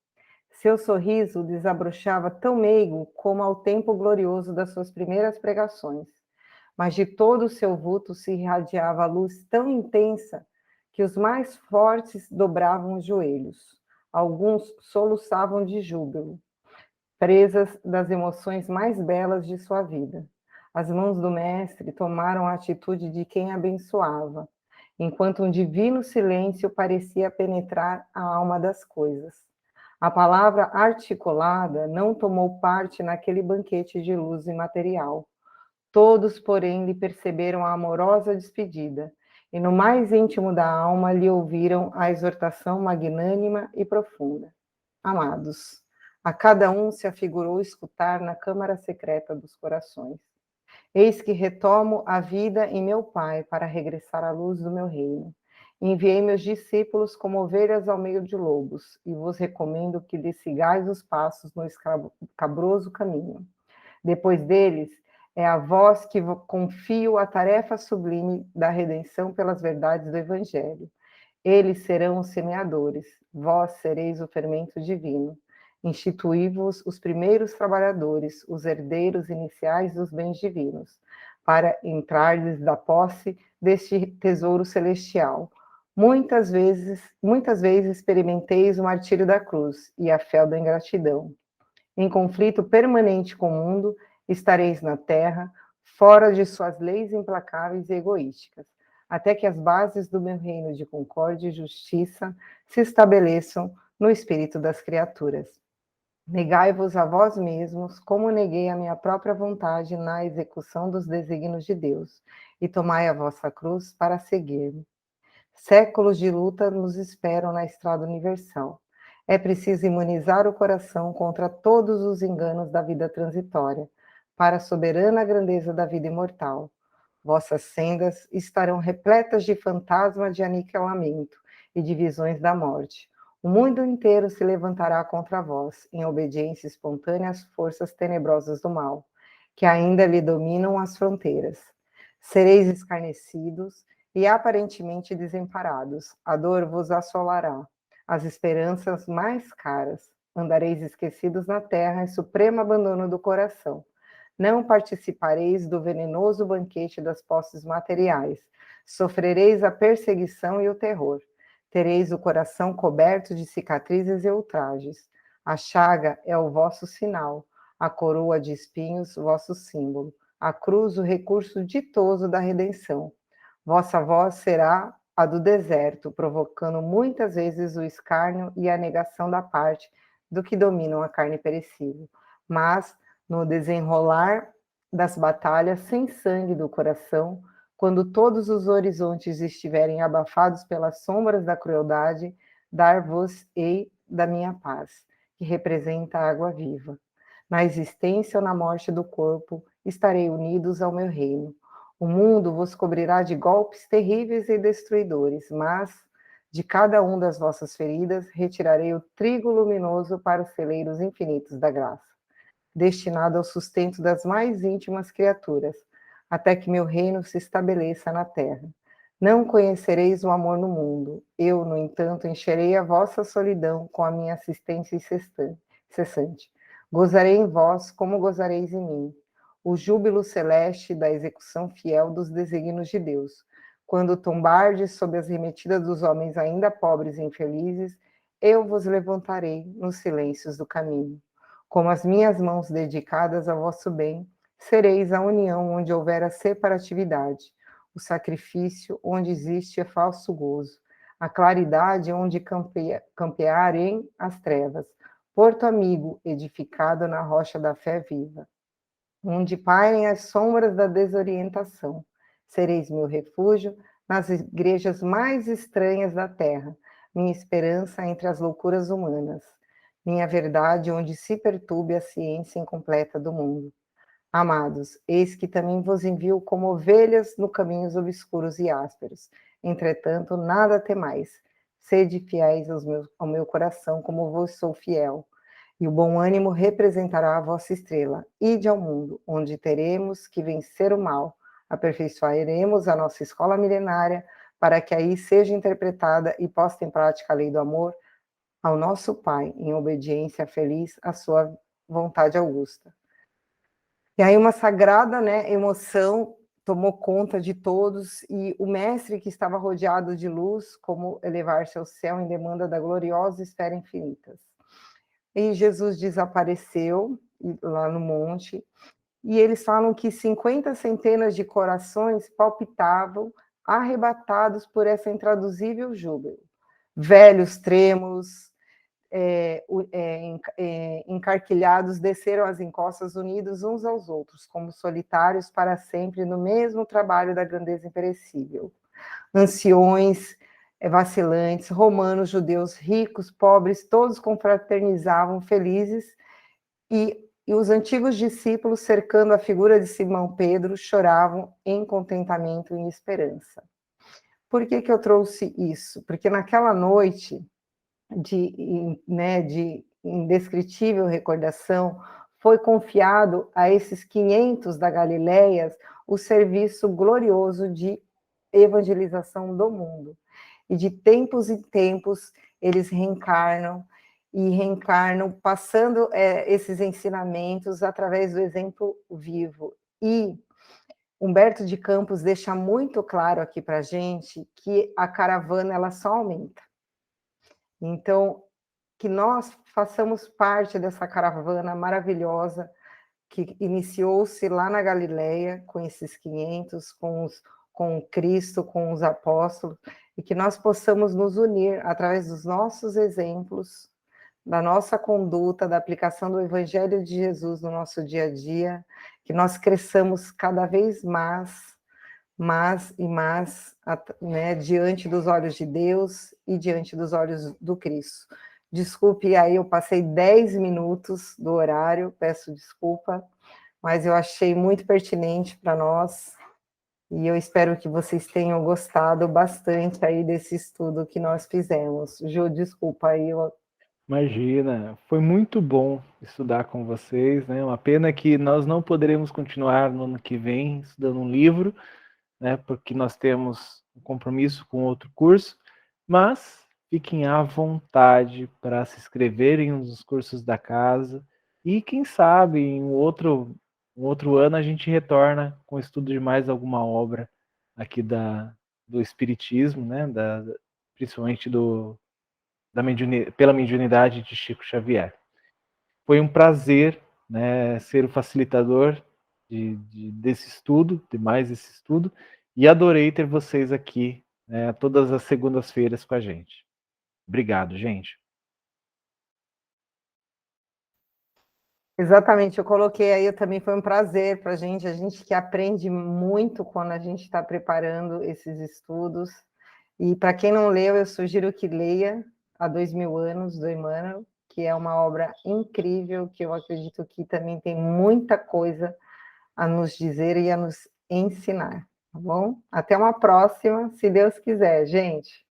Seu sorriso desabrochava tão meigo como ao tempo glorioso das suas primeiras pregações, mas de todo o seu vulto se irradiava a luz tão intensa que os mais fortes dobravam os joelhos. Alguns soluçavam de júbilo, presas das emoções mais belas de sua vida. As mãos do mestre tomaram a atitude de quem abençoava, enquanto um divino silêncio parecia penetrar a alma das coisas. A palavra articulada não tomou parte naquele banquete de luz imaterial. Todos, porém, lhe perceberam a amorosa despedida, e no mais íntimo da alma lhe ouviram a exortação magnânima e profunda. Amados, a cada um se afigurou escutar na câmara secreta dos corações. Eis que retomo a vida em meu Pai para regressar à luz do meu reino. Enviei meus discípulos como ovelhas ao meio de lobos, e vos recomendo que lhes sigais os passos no escabroso caminho. Depois deles, é a vós que confio a tarefa sublime da redenção pelas verdades do Evangelho. Eles serão os semeadores, vós sereis o fermento divino. Instituí-vos os primeiros trabalhadores, os herdeiros iniciais dos bens divinos, para entrardes da posse deste tesouro celestial. Muitas vezes experimenteis o martírio da cruz e a fel da ingratidão. Em conflito permanente com o mundo, estareis na terra, fora de suas leis implacáveis e egoísticas, até que as bases do meu reino de concórdia e justiça se estabeleçam no espírito das criaturas. Negai-vos a vós mesmos, como neguei a minha própria vontade na execução dos desígnios de Deus, e tomai a vossa cruz para seguir-me. Séculos de luta nos esperam na estrada universal. É preciso imunizar o coração contra todos os enganos da vida transitória, para a soberana grandeza da vida imortal. Vossas sendas estarão repletas de fantasmas de aniquilamento e de visões da morte. O mundo inteiro se levantará contra vós, em obediência espontânea às forças tenebrosas do mal, que ainda lhe dominam as fronteiras. Sereis escarnecidos e aparentemente desamparados. A dor vos assolará, as esperanças mais caras. Andareis esquecidos na terra em supremo abandono do coração. Não participareis do venenoso banquete das posses materiais. Sofrereis a perseguição e o terror. Tereis o coração coberto de cicatrizes e ultrajes. A chaga é o vosso sinal. a coroa de espinhos, vosso símbolo, a cruz, o recurso ditoso da redenção. Vossa voz será a do deserto, provocando muitas vezes o escárnio e a negação da parte do que dominam a carne perecível. Mas, no desenrolar das batalhas sem sangue do coração, quando todos os horizontes estiverem abafados pelas sombras da crueldade, dar-vos-ei da minha paz, que representa a água viva. Na existência ou na morte do corpo, estarei unidos ao meu reino. O mundo vos cobrirá de golpes terríveis e destruidores, mas de cada um das vossas feridas retirarei o trigo luminoso para os celeiros infinitos da graça, destinado ao sustento das mais íntimas criaturas, até que meu reino se estabeleça na terra. Não conhecereis o amor no mundo. Eu, no entanto, encherei a vossa solidão com a minha assistência incessante. Gozarei em vós como gozareis em mim. O júbilo celeste da execução fiel dos desígnios de Deus. Quando tombardes sob as remetidas dos homens ainda pobres e infelizes, eu vos levantarei nos silêncios do caminho. Como as minhas mãos dedicadas ao vosso bem, sereis a união onde houver a separatividade, o sacrifício onde existe falso gozo, a claridade onde campearem as trevas, porto amigo edificado na rocha da fé viva, onde pairem as sombras da desorientação. Sereis meu refúgio nas igrejas mais estranhas da terra, minha esperança entre as loucuras humanas, minha verdade onde se perturbe a ciência incompleta do mundo. Amados, eis que também vos envio como ovelhas no caminhos obscuros e ásperos. Entretanto, nada temais. Sede fiéis ao meu coração, como vos sou fiel. E o bom ânimo representará a vossa estrela. Ide ao mundo, onde teremos que vencer o mal. Aperfeiçoaremos a nossa escola milenária, para que aí seja interpretada e posta em prática a lei do amor ao nosso Pai, em obediência feliz à sua vontade augusta. E aí uma sagrada, né, emoção tomou conta de todos, e o mestre que estava rodeado de luz, como elevar-se ao céu em demanda da gloriosa esfera infinita. E Jesus desapareceu lá no monte, e eles falam que 50 centenas de corações palpitavam, arrebatados por essa intraduzível júbilo. Velhos trêmulos, encarquilhados, desceram as encostas unidos uns aos outros, como solitários para sempre no mesmo trabalho da grandeza imperecível. Anciões, vacilantes, romanos, judeus, ricos, pobres, todos confraternizavam felizes, e os antigos discípulos, cercando a figura de Simão Pedro, choravam em contentamento e esperança. Por que eu trouxe isso? Porque naquela noite de indescritível recordação, foi confiado a esses 500 da Galileia o serviço glorioso de evangelização do mundo. E de tempos em tempos, eles reencarnam, passando esses ensinamentos através do exemplo vivo. E Humberto de Campos deixa muito claro aqui para a gente que a caravana ela só aumenta. Então, que nós façamos parte dessa caravana maravilhosa que iniciou-se lá na Galileia, com esses 500, com Cristo, com os apóstolos, e que nós possamos nos unir através dos nossos exemplos, da nossa conduta, da aplicação do Evangelho de Jesus no nosso dia a dia, que nós cresçamos cada vez mais e mais, né, diante dos olhos de Deus e diante dos olhos do Cristo. Desculpe, aí eu passei 10 minutos do horário, peço desculpa, mas eu achei muito pertinente para nós, e eu espero que vocês tenham gostado bastante aí desse estudo que nós fizemos. Ju, desculpa aí. Imagina, foi muito bom estudar com vocês, né? Uma pena que nós não poderemos continuar no ano que vem estudando um livro, né? Porque nós temos um compromisso com outro curso, mas fiquem à vontade para se inscreverem nos cursos da casa e quem sabe em um outro ano a gente retorna com o estudo de mais alguma obra aqui do Espiritismo, né? Principalmente pela mediunidade de Chico Xavier. Foi um prazer né, ser o facilitador desse estudo, de mais esse estudo, e adorei ter vocês aqui, né, todas as segundas-feiras com a gente. Obrigado, gente. Exatamente, eu coloquei aí, também foi um prazer para a gente que aprende muito quando a gente está preparando esses estudos. E para quem não leu, eu sugiro que leia Há 2000 anos, do Emmanuel, que é uma obra incrível, que eu acredito que também tem muita coisa a nos dizer e a nos ensinar, tá bom? Até uma próxima, se Deus quiser, gente.